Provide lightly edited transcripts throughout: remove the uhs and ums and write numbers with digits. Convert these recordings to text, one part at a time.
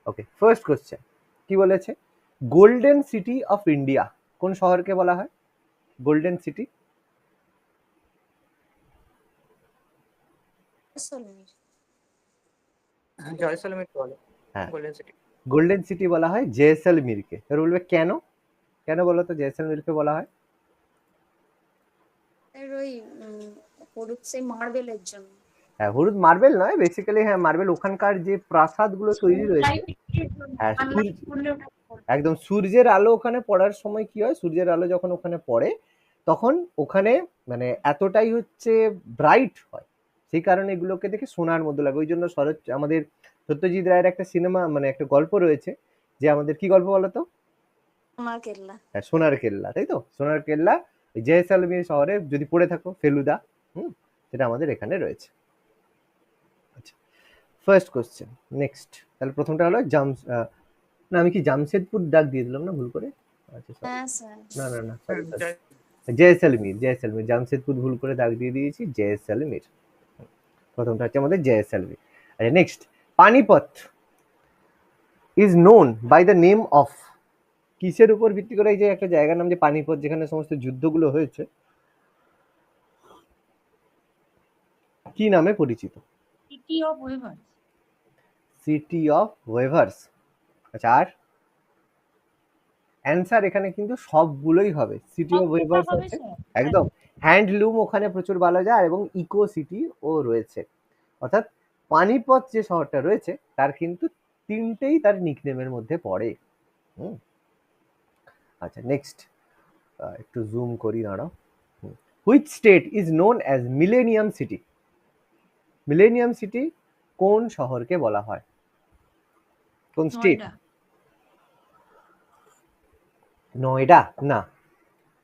ওকে, first question কি বলেছে? Golden city of India কোন শহরকে বলা হয়? Golden city. জয়সলমীর বলে হ্যাঁ, গোল্ডেন সিটি। গোল্ডেন সিটি বলা হয় জয়সলমীরকে। এবার বলবে কেন, কেন বলো তো জয়সলমীরকে বলা হয়? ওই হলুদ সেই মার্বেলের জন্য। হ্যাঁ, হলুদ মার্বেল নয়, বেসিক্যালি হ্যাঁ মার্বেল, ওখানকার যে প্রাসাদগুলো তৈরি রয়েছে। হ্যাঁ, একদম সূর্যের আলো ওখানে পড়ার সময় কি হয়, সূর্যের আলো যখন ওখানে পড়ে তখন ওখানে মানে এতটাই হচ্ছে ব্রাইট হয়, সেই কারণে এগুলোকে দেখে সোনার মতো লাগে। ওই জন্য শরৎ আমাদের সত্যজিৎ রায়ের একটা সিনেমা মানে একটা গল্প রয়েছে, যে আমাদের কি গল্প বলতো? সোনার কেল্লা। হ্যাঁ, সোনার কেল্লা, তাই তো? সোনার কেল্লা জয়সলমীর শহরে যদি পড়ে থাকো, ফেলুদা, সেটা আমাদের এখানে রয়েছে। আচ্ছা, ফার্স্ট কোশ্চেন। নেক্সট, তাহলে প্রথমটা হলো না আমি কি জামশেদপুর ডাক দিয়ে দিলাম না ভুল করে? আচ্ছা হ্যাঁ স্যার। না না না, সরি জয়সলমীর, জয়সলমীর, জামশেদপুর ভুল করে দাগ দিয়ে দিয়েছি, জয়সলমীর। প্রথমটা হচ্ছে আমাদের জয়সলমীর। আচ্ছা, next, Panipat is known by the name of, কিসের উপর ভিত্তি করে এই যে একটা জায়গার নাম যে পানিপথ, যেখানে সমস্ত যুদ্ধগুলো হয়েছে, কি নামে পরিচিত? City of weavers. City of weavers. আচ্ছা, আর অ্যান্সার এখানে কিন্তু সবগুলোই হবে। সিটি অফ ওয়েভার্স আছে, একদম হ্যান্ডলুম ওখানে প্রচুর ভালো যায়, এবং ইকো সিটি ও রয়েছে। অর্থাৎ পানিপথ যে শহরটা রয়েছে তার কিন্তু তিনটেই তার নিকনেমের মধ্যে পড়ে। আচ্ছা, নেক্সট, একটু জুম করি, দাঁড়াও। Which state is known as millennium city? Millennium city কোন শহরকে বলা হয়? কোন স্টেট? নয়ডা না,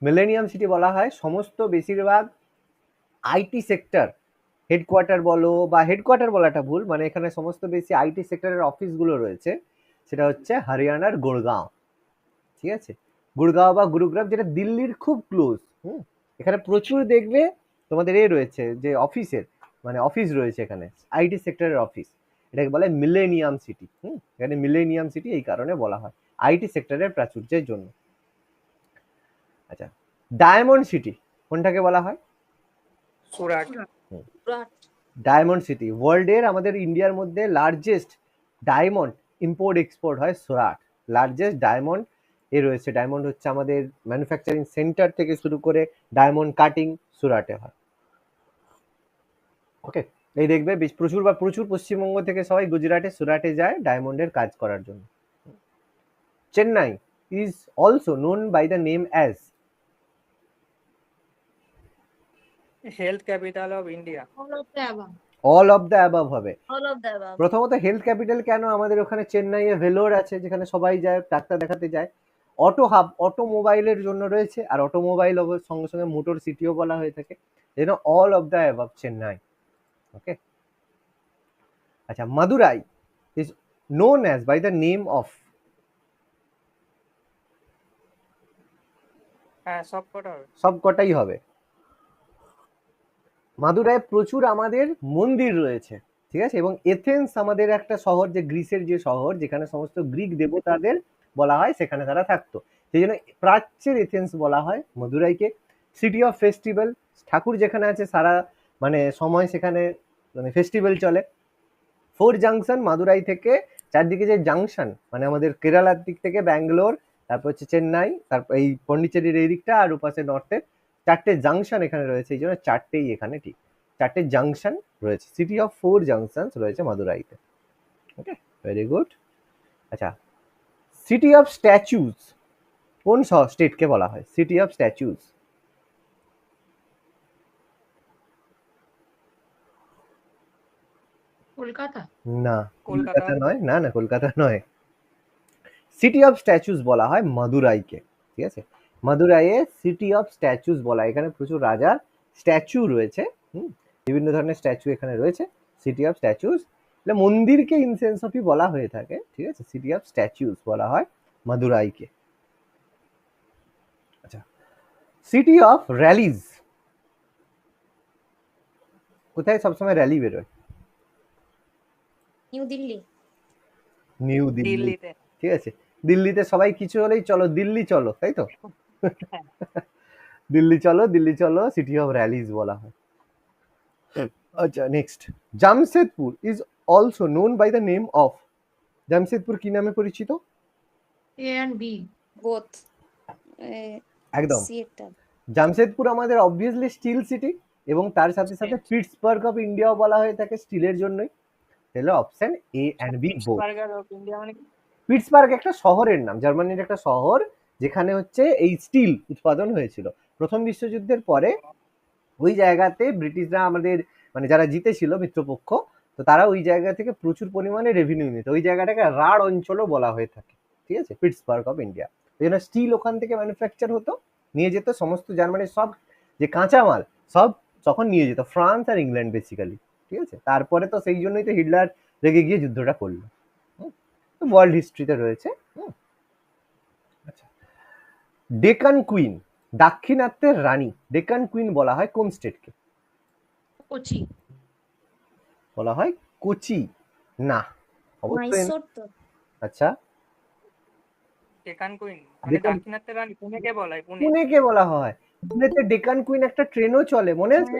মিলেনিয়াম সিটি বলা হয় সমস্ত বেশিরভাগ আইটি সেক্টর হেডকোয়ার্টার বলো, বা হেডকোয়ার্টার বলাটা ভুল, মানে এখানে সমস্ত বেশি আইটি সেক্টরের অফিসগুলো রয়েছে, সেটা হচ্ছে হরিয়ানার গুড়গাঁও। ঠিক আছে, গুড়গাঁও বা গুরুগ্রাম, যেটা দিল্লির খুব ক্লোজ। এখানে প্রচুর দেখবে তোমাদের রয়েছে যে অফিসের, মানে অফিস রয়েছে এখানে, আইটি সেক্টরের অফিস। এটাকে বলে মিলেনিয়াম সিটি। এখানে মিলেনিয়াম সিটি এই কারণে বলা হয়, আইটি সেক্টরের প্রাচুর্যের জন্য। আচ্ছা, ডায়মন্ড সিটি কোনটাকে বলা হয়? সুরাট। ডায়মন্ড সিটি, ওয়ার্ল্ডের আমাদের ইন্ডিয়ার মধ্যে লার্জেস্ট ডায়মন্ড ইম্পোর্ট এক্সপোর্ট হয় সুরাট। লার্জেস্ট ডায়মন্ড রয়েছে, ডায়মন্ড হচ্ছে আমাদের ম্যানুফ্যাকচারিং সেন্টার থেকে শুরু করে ডায়মন্ড কাটিং সুরাটে হয়। ওকে, এই দেখবে প্রচুর পশ্চিমবঙ্গ থেকে সবাই গুজরাটে সুরাটে যায় ডায়মন্ডের কাজ করার জন্য। Chennai is also known by the name as health capital of India. All of the above হবে। প্রথমত হেলথ ক্যাপিটাল কেন আমাদের ওখানে চেন্নাইয়ে ভেলোর আছে, যেখানে সবাই যায় ডাক্তার দেখাতে যায়। অটো হাব অটোমোবাইলের জন্য রয়েছে, আর অটোমোবাইল সঙ্গে সঙ্গে মোটর সিটিও বলা হয়ে থাকে, যেন all of the above Chennai. Okay, আচ্ছা, Madurai is known as by the name of. হ্যাঁ, সবকটাই হবে। মাদুরায় প্রচুর আমাদের মন্দির রয়েছে, ঠিক আছে, এবং এথেন্স আমাদের একটা শহর, যে গ্রিসের যে শহর, যেখানে সমস্ত গ্রিক দেবতাদের বলা হয় সেখানে তারা থাকতো, সেই জন্য প্রাচ্যের এথেন্স বলা হয় মাদুরাইকে। সিটি অফ ফেস্টিভ্যাল, ঠাকুর যেখানে আছে সারা মানে সময় সেখানে মানে ফেস্টিভ্যাল চলে। ফোর জাংশন, মাদুরাই থেকে চারদিকে যে জাংশন, মানে আমাদের কেরালার দিক থেকে ব্যাঙ্গালোর, তারপর হচ্ছে চেন্নাই, তারপর এই পন্ডিচেরির এই দিকটা, আর ওপাশে নর্থে চারটে জাংশন এখানে রয়েছে, এই জন্য চারটেই এখানে ঠিক চারটে জাংশন রয়েছে। সিটি অফ ফোর জাংশন রয়েছে মাদুরাইতে। ওকে, ভেরি গুড। আচ্ছা, সিটি অফ স্ট্যাচুজ কোন স্টেটকে বলা হয়? City of স্ট্যাচুজ। কলকাতা না, কলকাতা নয়, না না কলকাতা নয়। সিটি অফ স্ট্যাচুজ বলা হয় মাদুরাইকে। ঠিক আছে, মাদুরাইয়ে সিটি অফ স্ট্যাচুজ বলা হয়, এখানে প্রচুর রাজার স্ট্যাচু রয়েছে। বিভিন্ন ধরনের স্ট্যাচু এখানে রয়েছে, সিটি অফ স্ট্যাচুজ। মন্দিরকে ইনসেন্স অফই বলা হয়ে থাকে, ঠিক আছে, সিটি অফ স্ট্যাচুজ বলা হয় মাদুরাইকে। আচ্ছা, সিটি অফ র্যালিজ, কোথায় সবসময় র্যালি বেরোয়? নিউ দিল্লি। নিউ দিল্লি, দিল্লিতে। ঠিক আছে। দিল্লিতে সবাই কিছু হলেই চলো দিল্লি চলো, তাই তো? দিল্লি চলো, দিল্লি চলো, সিটি অফ র্যালিজ বলা হয়। আচ্ছা, next, Jamshedpur is also known by the name of, Jamshedpur কি নামে পরিচিত? A and B. বোথ একদম, সি একটা জামশেদপুর আমাদের অবভিয়াসলি স্টিল সিটি, এবং তার সাথে সাথে পিটসবার্গ অফ ইন্ডিয়াও বলা হয়ে থাকে স্টিলের জন্যই। তাহলে option A and B both. Pittsburgh of India মানে কি? পিটসবার্গ একটা শহরের নাম, জার্মানির একটা শহর, যেখানে হচ্ছে এই স্টিল উৎপাদন হয়েছিল প্রথম বিশ্বযুদ্ধের পরে। ওই জায়গাতে ব্রিটিশরা আমাদের মানে যারা জিতেছিল মিত্রপক্ষ, তো তারা ওই জায়গা থেকে প্রচুর পরিমাণে রেভিনিউ নিত। ওই জায়গাটাকে রাঢ় অঞ্চলও বলা হয়ে থাকে, ঠিক আছে, পিটসবার্গ অফ ইন্ডিয়া। ওই জন্য স্টিল ওখান থেকে ম্যানুফ্যাকচার হতো, নিয়ে যেত সমস্ত জার্মানির সব যে কাঁচামাল সব তখন নিয়ে যেত ফ্রান্স আর ইংল্যান্ড বেসিক্যালি, ঠিক আছে। তারপরে তো সেই জন্যই তো হিটলার রেগে গিয়ে যুদ্ধটা করলো, ওয়ার্ল্ড হিস্ট্রিতে রয়েছে। আচ্ছা, ডেকান কুইন, দাক্ষিণাত্যের রানী, ডেকান কুইন বলা হয় কোন স্টেটকে? Kochi. বলা হয় কোচি, না অবশ্যই। মাইসোর তো আচ্ছা, ডেকান কুইন মানে ডেকান, দাক্ষিণাত্যের রানী পুনেকে বলা হয়, পুনে। পুনেকে বলা হয়। পুনেতে ডেকান কুইন একটা ট্রেনও চলে, মনে আছে?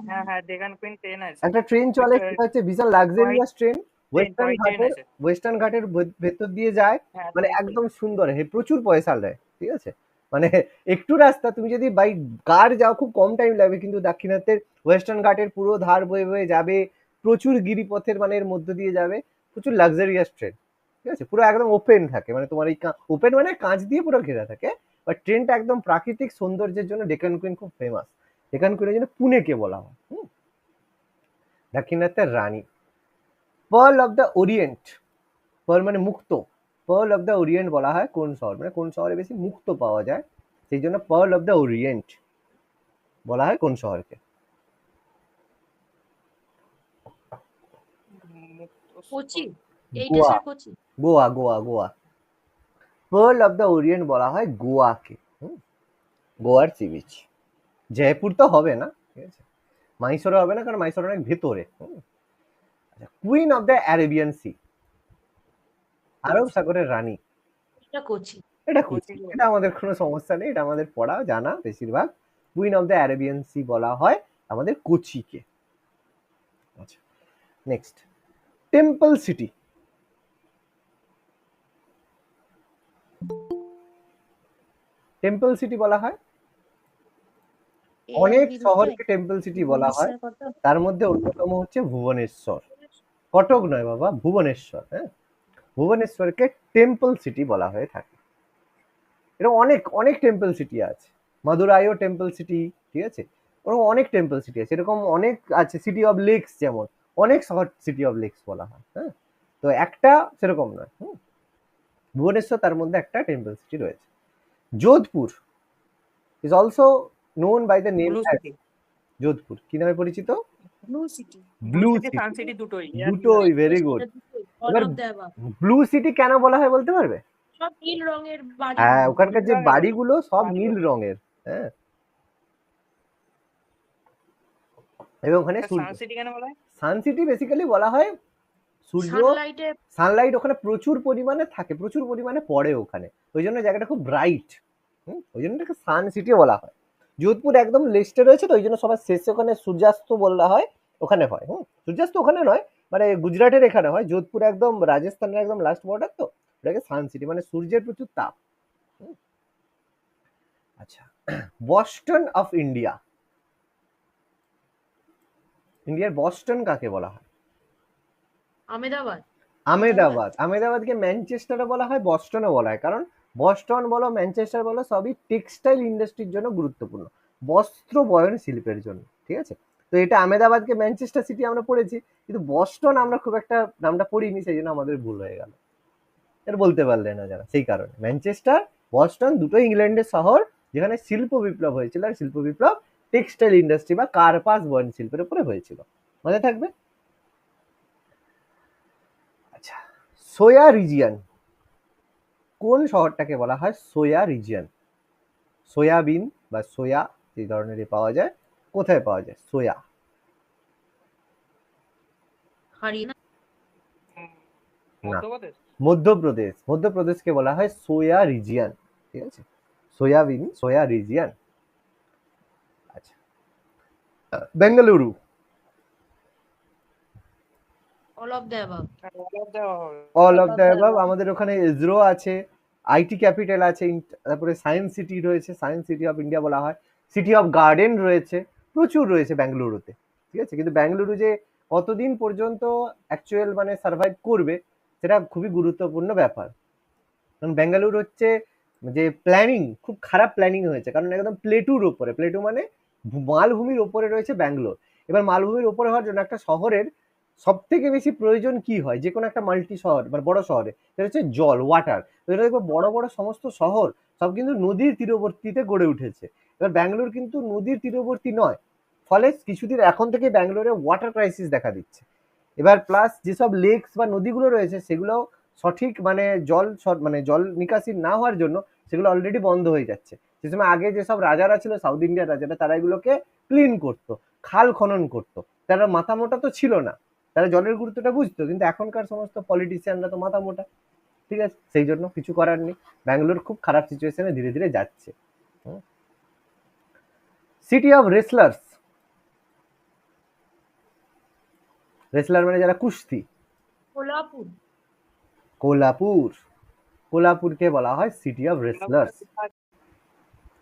হ্যাঁ হ্যাঁ, ডেকান কুইন ট্রেন আছে। একটা ট্রেন চলে, সেটা হচ্ছে বিশাল luxurious train, western toy train ঘাটের, আছে। ওয়েস্টার্ন ঘাটের ভেতর দিয়ে যায়, হ্যাঁ, মানে টয় ট্রেন। একদম সুন্দর, প্রচুর পয়সা নেয়, ঠিক আছে। মানে একটু রাস্তা তুমি যদি বাই কার যাও খুব কম টাইম লাগবে, কিন্তু দাক্ষিণাত্যের ওয়েস্টার্ন ঘাটের পুরো ধার বয়ে বয়ে যাবে, প্রচুর গিরিপথের মানে এর মধ্য দিয়ে যাবে, প্রচুর লাক্সারিয়াস ট্রেন, ঠিক আছে। পুরো একদম ওপেন থাকে, মানে তোমার এই ওপেন মানে কাঁচ দিয়ে পুরো ঘেরা থাকে, বাট ট্রেনটা একদম প্রাকৃতিক সৌন্দর্যের জন্য ডেকান কুইন খুব ফেমাস। ডেকান কুইনের জন্য পুনেকে বলা হয়। দাক্ষিণাত্যের রানী। Pearl of the Orient, pearl মানে মুক্ত, পার্ল অফ দ্য ওরিয়েন্ট বলা হয় কোন শহর, মানে কোন শহরে বেশি মুক্ত পাওয়া যায়, সেই জন্য পার্ল অফ দ্য ওরিয়েন্ট বলা হয় কোন শহরকে? Kochi. Eight গোয়া, আছে Kochi. Goa, Goa, Goa. Pearl of the Orient বলা হয় গোয়াকে, গোয়ার সি বিচ। জয়পুর তো হবে না, ঠিক আছে, মাইসোরে হবে না, কারণ মাইসোর অনেক ভেতরে। Queen of the Arabian sea, আরব সাগরের রানী, এটা Kochi. এটা কোচি, কোচি। এটা আমাদের কোনো সমস্যা নেই, এটা আমাদের পড়া জানা বেশিরভাগ। Queen of the Arabian sea বলা হয় আমাদের কোচিকে। আচ্ছা, next, temple city, temple city বলা হয় অনেক শহরকে টেম্পল সিটি বলা হয়, তার মধ্যে অন্যতম হচ্ছে ভুবনেশ্বর, কটক নয় বাবা, ভুবনেশ্বর। হ্যাঁ, ভুবনেশ্বরকে টেম্পল সিটি বলা হয়ে থাকে। এরকম অনেক অনেক টেম্পল সিটি আছে, মাদুরাইও টেম্পল সিটি, ঠিক আছে, ওরকম অনেক টেম্পল সিটি আছে, এরকম অনেক আছে। সিটি অফ লেকস যেমন অনেক শহর সিটি অফ লেকস বলা হয়, হ্যাঁ, তো একটা সেরকম নয়। ভুবনেশ্বর তার মধ্যে একটা টেম্পল সিটি রয়েছে। Jodhpur is also known by the name blue as, city. Jodhpur কি নামে পরিচিত? Blue city blue city, city, sun city দুটোই। দুটোই, ভেরি গুড। All এবার of the above. Blue city কেন বলা হয় বলতে পারবে? সব নীল রঙের বাড়ি। হ্যাঁ, ওখানকার যে নীল রঙের বাড়িগুলো সব বাড়ি। নীল রঙের, হ্যাঁ, এবং ওখানে সান সিটি কেন বলা হয়? সান সিটি বেসিক্যালি বলা হয় সূর্য, সানলাইটে সানলাইট ওখানে প্রচুর পরিমাণে থাকে, প্রচুর পরিমাণে পড়ে ওখানে, ওই জন্য জায়গাটা খুব ব্রাইট, ওই জন্য এটাকে সান সিটি বলা হয়। যোধপুর একদম লিস্টে রয়েছে, তো ওই জন্য সবার শেষে ওখানে সূর্যাস্ত বলা হয়, ওখানে হয়। সূর্যাস্ত ওখানে নয়, মানে গুজরাটের এখানে হয়, যোধপুর একদম রাজস্থানের একদম লাস্ট বর্ডার, তো ওটাকে সান সিটি, মানে সূর্যের প্রচুর তাপ। আচ্ছা, বস্টন অফ ইন্ডিয়া, ইন্ডিয়ার বস্টন কাকে বলা হয়? আমেদাবাদ। আমেদাবাদ, আমেদাবাদকে ম্যানচেস্টারও বলা হয়, বস্টনও বলা হয়, কারণ বস্টন বলো ম্যানচেস্টার বলো সবই টেক্সটাইল ইন্ডাস্ট্রির জন্য গুরুত্বপূর্ণ, বস্ত্র বয়ন শিল্পের জন্য, ঠিক আছে। তো এটা আমেদাবাদকে ম্যানচেস্টার সিটি আমরা পড়েছি, কিন্তু বস্টন আমরা খুব একটা নামটা পড়িনি, সেই জন্য আমাদের ভুল হয়ে গেল, এটা বলতে পারলে না যারা, সেই কারণে ম্যানচেস্টার বস্টন দুটোই ইংল্যান্ডের শহর, যেখানে শিল্প বিপ্লব হয়েছিল, আর শিল্প বিপ্লব টেক্সটাইল ইন্ডাস্ট্রি বা কার্পাস বয়ন শিল্পের উপরে হয়েছিল, মনে থাকবে। আচ্ছা, সোয়া রিজিয়ন, কোন শহরটাকে বলা হয় সোয়া রিজিয়ন? সোয়াবিন বা সোয়া এই ধরনের পাওয়া যায়, কোথায় পাওয়া যায় সোয়া? হরিয়ানা। মধ্যপ্রদেশ। মধ্যপ্রদেশ, মধ্যপ্রদেশকে বলা হয় সোয়া রিজিয়ন, ঠিক আছে, সোয়াবিন, সোয়া রিজিয়ন। আচ্ছা, Bengaluru, all of the above. দেওয়া হবে। All of All of the the above. above. আমাদের ওখানে ইসরো আছে, আইটি ক্যাপিটাল আছে, তারপরে সায়েন্স সিটি রয়েছে, সায়েন্স সিটি অফ ইন্ডিয়া বলা হয়, সিটি অফ গার্ডেন রয়েছে, প্রচুর রয়েছে ব্যাঙ্গালুরুতে, ঠিক আছে। কিন্তু ব্যাঙ্গালুরু যে কতদিন পর্যন্ত অ্যাকচুয়াল মানে সার্ভাইভ করবে সেটা খুবই গুরুত্বপূর্ণ ব্যাপার। কারণ ব্যাঙ্গালুরু হচ্ছে যে প্ল্যানিং, খুব খারাপ প্ল্যানিং হয়েছে, কারণ একদম প্লেটুর ওপরে, প্লেটু মানে মালভূমির ওপরে রয়েছে ব্যাঙ্গালোর। এবার মালভূমির ওপরে হওয়ার জন্য একটা শহরের সব থেকে বেশি প্রয়োজন কি হয় যে কোনো একটা মাল্টি শহর মানে বড় শহরে, সেটা হচ্ছে জল, ওয়াটার। তো এটা দেখবো বড় বড় সমস্ত শহর সব কিন্তু নদীর তীরবর্তীতে গড়ে উঠেছে। এবার ব্যাঙ্গালোর কিন্তু নদীর তীরবর্তী নয়, ফলে কিছুদিন এখন থেকে ব্যাঙ্গালোরে ওয়াটার ক্রাইসিস দেখা দিচ্ছে। এবার প্লাস যেসব লেকস বা নদীগুলো রয়েছে সেগুলো সঠিক মানে মানে জল নিকাশি না হওয়ার জন্য সেগুলো অলরেডি বন্ধ হয়ে যাচ্ছে। সে সময় আগে যেসব রাজারা ছিল, সাউথ ইন্ডিয়ার রাজারা, তারা এগুলোকে ক্লিন করতো, খাল খনন করতো। তারা মাথা মোটা তো ছিল না, তারা জলের গুরুত্বটা বুঝতো, কিন্তু এখনকার সমস্ত পলিটিশিয়ানরা তো মাথা মোটা, ঠিক আছে, সেই জন্য কিছু করার নেই। ব্যাঙ্গালোর খুব খারাপ সিচুয়েশনে ধীরে ধীরে যাচ্ছে। সিটি অফ রেসলার্স, রেসলার মানে যারা কুস্তি, কোলাপুর। কোলাপুর, কোলাপুরকে বলা হয় সিটি অফ রেসলার্স।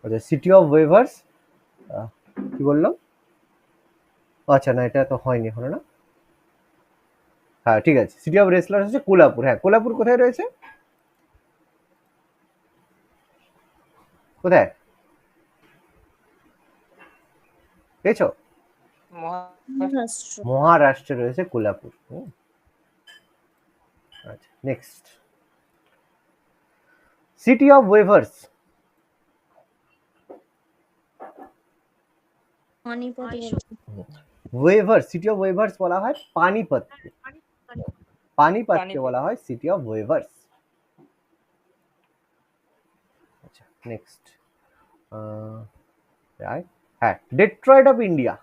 আচ্ছা, সিটি অফ ওয়েভার্স, কি বললাম? আচ্ছা না, এটা তো হয়নি এখনো না। হ্যাঁ ঠিক আছে, সিটি অফ রেসলার্স হচ্ছে কোলাপুর। হ্যাঁ, কোলাপুর কোথায় রয়েছে? কোথায় পেয়েছো? Maharashtra. মহারাষ্ট্রে রয়েছে কোলাপুর। আচ্ছা, next, city of weavers, Panipat. Weavers, city of weavers বলা হয় পানিপত, পানিপতকে বলা হয় সিটি অফ ওয়েভার্স। আচ্ছা, নেক্সট, হ্যাঁ, ডেট্রয়েট অফ ইন্ডিয়া,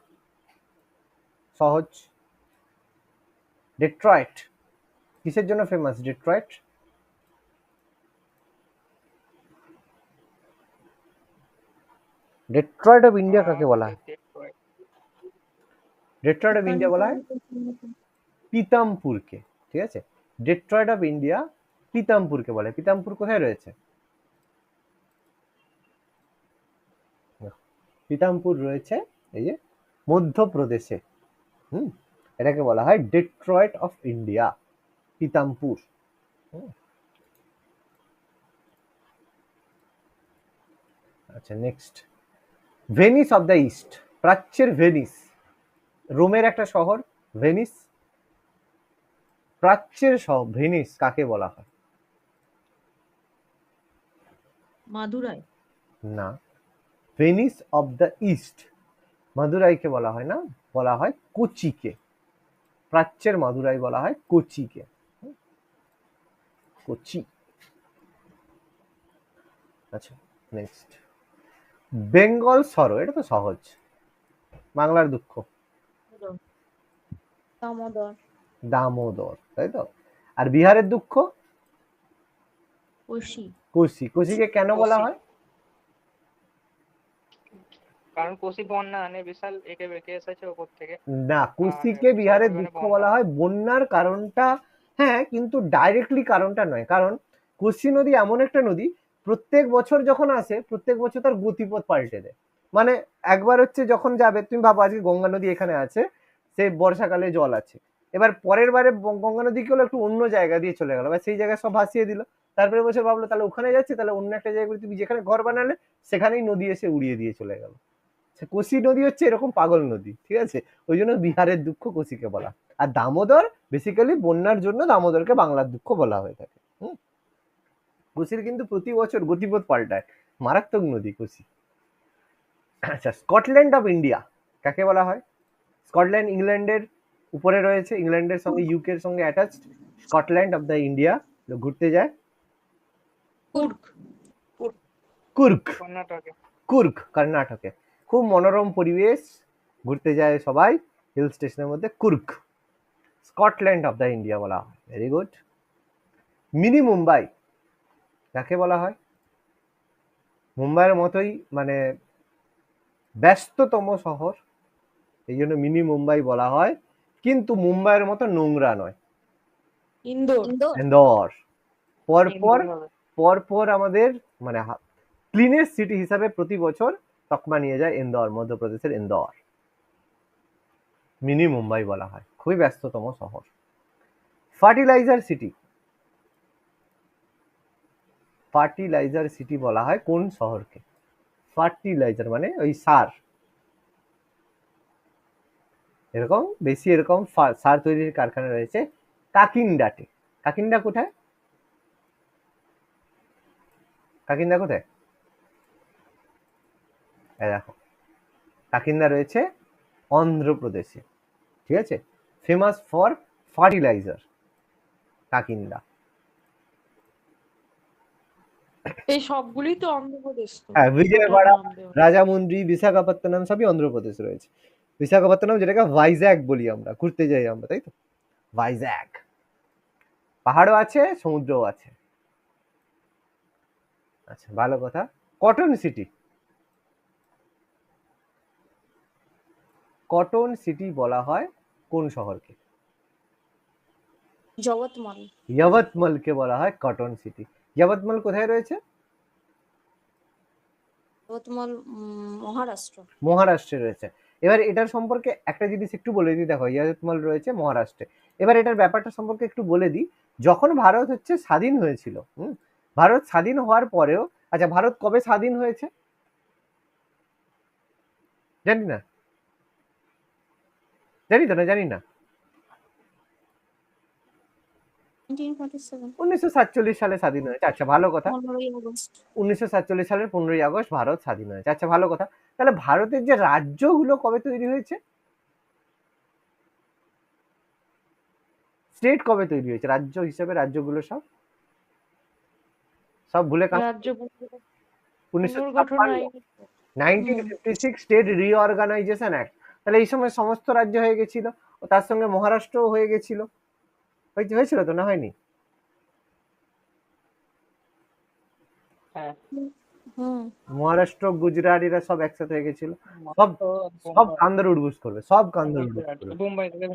সহজ। ডেট্রয়েট কিসের জন্য famous? Detroit Detroit of India কাকে বলা হয়? ডেট্রয়েট অফ ইন্ডিয়া বলা হয় পিতামপুরকে, ঠিক আছে। ডেট্রয়েট অফ ইন্ডিয়া পিতামপুরকে বলে। পিতামপুর কোথায় রয়েছে? পিতামপুর রয়েছে এই যে মধ্যপ্রদেশে। এটাকে বলা হয় ডেট্রয়েট অফ ইন্ডিয়া, পিতামপুর। আচ্ছা, next, Venice of the East, প্রাচ্যের ভেনিস, রোমের একটা শহর ভেনিস, প্রাচ্যের শহর ভেনিস কাকে বলা হয়? মাদুরাই। না, ভেনিস অফ দ্য ইস্ট, মাদুরাইকে বলা হয় না, বলা হয় কোচিকে। প্রাচ্যের মাদুরাই বলা হয় কোচিকে, কোচি। আচ্ছা, নেক্সট, বেঙ্গল সরো, এটা তো সহজ, বাংলার দুঃখ, Damodar. দামোদর, তাই তো। আর বিহারের দুঃখ? কোশি। কোশি। কোশিকে কেন বলা হয়? কারণ কোশি বন্যা আনে, বিশাল একে বেঁকে এসেছে ওপর থেকে। না, কোশিকে বিহারের দুঃখ বলা হয় বন্যার কারণটা, হ্যাঁ, কিন্তু ডাইরেক্টলি কারণটা নয়। কারণ কোশি নদী এমন একটা নদী, প্রত্যেক বছর যখন আসে প্রত্যেক বছর তার গতিপথ পাল্টে দেয়। মানে একবার হচ্ছে যখন যাবে, তুমি ভাবো আজকে গঙ্গা নদী এখানে আছে, সে বর্ষাকালে জল আছে, এবার পরের বারে গঙ্গা নদী কি হলো, একটু অন্য জায়গা দিয়ে চলে গেল, বা সেই জায়গায় সব ভাসিয়ে দিল। তারপরে বছর ভাবলো তাহলে ওখানে যাচ্ছে, তাহলে অন্য একটা জায়গায় তুমি যেখানে ঘর বানালে সেখানেই নদী এসে উড়িয়ে দিয়ে চলে গেল। কোশি নদী হচ্ছে এরকম পাগল নদী, ঠিক আছে, ওই জন্য বিহারের দুঃখ কোশিকে বলা। আর দামোদর বেসিক্যালি বন্যার জন্য দামোদরকে বাংলার দুঃখ বলা হয়ে থাকে। কোশির কিন্তু প্রতি বছর গতিপথ পাল্টায়, মারাত্মক নদী কোশি। আচ্ছা, স্কটল্যান্ড অফ ইন্ডিয়া কাকে বলা হয়? স্কটল্যান্ড ইংল্যান্ডের উপরে রয়েছে, ইংল্যান্ডের সঙ্গে ইউকের সঙ্গে attached. Scotland of the India ঘুরতে যায় কুর্গ। কুর্গ, কর্ণাটকে। কুর্গ কর্ণাটকে, খুব মনোরম পরিবেশ, ঘুরতে যায় সবাই হিল স্টেশনের মধ্যে, Coorg, Scotland of the India বলা হয়। Very good. মিনি মুম্বাই কাকে বলা হয়? মুম্বাইয়ের মতোই মানে ব্যস্ততম শহর, এই জন্য মিনি মুম্বাই বলা হয়, কিন্তু মুম্বাইয়ের মতো নোংরা নয়। ইন্দোর। ইন্দোর। ইন্দোর পরপর ইন্দোর হবে। পরপর আমাদের মানে ক্লিনেস্ট সিটি হিসাবে প্রতি বছর তকমা নিয়ে যায় ইন্দোর, মধ্যপ্রদেশের ইন্দোর। মিনি মুম্বাই বলা হয়, খুবই ব্যস্ততম শহর। ফার্টিলাইজার সিটি, ফার্টিলাইজার সিটি বলা হয় কোন শহরকে? ফার্টিলাইজার মানে ওই সার, এরকম বেশি এরকম সার তৈরির কারখানা রয়েছে কাকিন্ডাতে। কাকিন্ডা কোথায়? কাকিন্ডা কোথায়? এই দেখো, কাকিন্ডা রয়েছে অন্ধ্রপ্রদেশে, ঠিক আছে? Famous for fertiliser Kakinada. এই সবগুলি তো অন্ধ্রপ্রদেশ তো। হ্যাঁ, বিজয়ওয়াড়া, নাম দেওয়া। রাজামুন্ড্রি, বিশাখাপত্তনম সবই অন্ধ্রপ্রদেশ রয়েছে। বিশাখাপত্তনম যেটাকে ভাইজ্যাক বলি আমরা, ঘুরতে যাই আমরা, তাই তো? ভাইজ্যাক, পাহাড়ও আছে, সমুদ্রও আছে। আচ্ছা, ভালো কথা। কটন সিটি, কটন সিটি বলা হয় কোন শহরকে? জগৎমল। ইয়াবতমলকে বলা হয় কটন সিটি। ইয়াবতমল কোথায় রয়েছে? জগৎমল মহারাষ্ট্র। মহারাষ্ট্রে রয়েছে। এবার এটার সম্পর্কে একটা জিনিস একটু বলে দিই, দেখো ইয়াবতমল রয়েছে মহারাষ্ট্রে। এবার এটার ব্যাপারটা সম্পর্কে একটু বলে দিই। যখন ভারত হচ্ছে স্বাধীন হয়েছিল, ভারত স্বাধীন হওয়ার পরেও, আচ্ছা ভারত কবে স্বাধীন হয়েছে জানি না, জানি তো না, জানি না। 1947। 1947 সালে স্বাধীন হয়েছে। আচ্ছা, ভালো কথা। 15ই আগস্ট। 1947 সালের 15ই আগস্ট ভারত স্বাধীন হয়েছে। আচ্ছা, ভালো কথা। তাহলে ভারতের যে রাজ্যগুলো কবে তৈরি হয়েছে? স্টেট কবে তৈরি হয়েছে রাজ্য হিসেবে? রাজ্যগুলো সব সব ভুলে রাজ্য উনিশশো পুনর্গঠন আইন। 1956 স্টেট রিঅর্গানাইজেশন অ্যাক্ট। তাহলে এই সময় সমস্ত রাজ্য হয়ে গেছিল, ও তার সঙ্গে মহারাষ্ট্রও হয়ে গেছিল। হয়েছিল তো, না হয়নি? হ্যাঁ, হুম। মহারাষ্ট্র, গুজরাট এরা সব একসাথে হয়ে গেছিল। সব সব কান ধরে উঠবস করবে, সব কান ধরে উঠবস করবে, মুম্বাই থেকে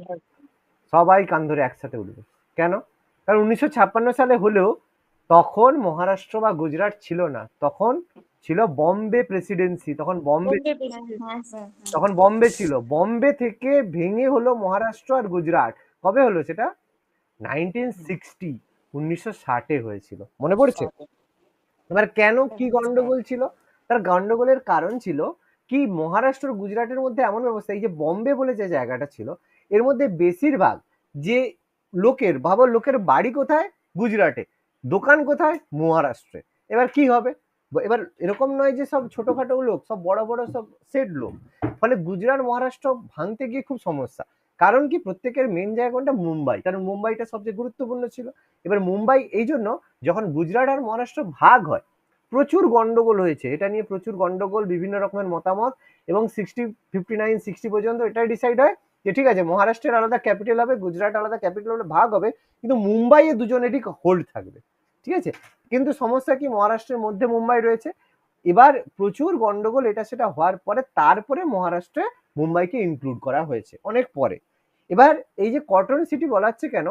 সবাই কান ধরে একসাথে উঠবে। কেন? কারণ 1956 সালে হলেও তখন মহারাষ্ট্র বা গুজরাট ছিল না, তখন ছিল বম্বে প্রেসিডেন্সি। তখন বম্বে হ্যাঁ স্যার। তখন বম্বে ছিল। বম্বে থেকে ভেঙে হলো মহারাষ্ট্র আর গুজরাট। কবে হলো সেটা? 1960, 1960-এ হয়েছিল। মনে পড়ছে? এবার কেন, কি গন্ডগোল ছিল? তার গন্ডগোলের কারণ ছিল কি, মহারাষ্ট্র গুজরাটের মধ্যে এমন ব্যবস্থা, এই যে বম্বে বলে যে জায়গাটা ছিল, এর মধ্যে বেশিরভাগ যে লোকের, ভাবো লোকের বাড়ি কোথায়? গুজরাটে, দোকান কোথায়? মহারাষ্ট্রে। এবার কি হবে? এবার এরকম নয় যে সব ছোটখাটো লোক, সব বড় বড় সব সেট লোক। ফলে গুজরাট মহারাষ্ট্র ভাঙতে গিয়ে খুব সমস্যা। কারণ কি, প্রত্যেকের মেন জায়গা কোনটা? মুম্বাই, কারণ মুম্বাইটা সবচেয়ে গুরুত্বপূর্ণ ছিল। এবার মুম্বাই, এই জন্য যখন গুজরাট আর মহারাষ্ট্র ভাগ হয়, প্রচুর গন্ডগোল হয়েছে এটা নিয়ে, প্রচুর গন্ডগোল, বিভিন্ন রকমের মতামত, এবং 59-60 পর্যন্ত এটাই ডিসাইড হয় যে ঠিক আছে, মহারাষ্ট্রের আলাদা ক্যাপিটাল হবে, গুজরাট আলাদা ক্যাপিটাল হবে, ভাগ হবে, কিন্তু মুম্বাইয়ে দুজনেরই হোল্ড থাকবে, ঠিক আছে? কিন্তু সমস্যা কি, মহারাষ্ট্রের মধ্যে মুম্বাই রয়েছে। এবার প্রচুর গন্ডগোল এটা সেটা হওয়ার পরে তারপরে মহারাষ্ট্রে মুম্বাইকে ইনক্লুড করা হয়েছে অনেক পরে। এবার এই যে কটন সিটি বলা হচ্ছে কেন,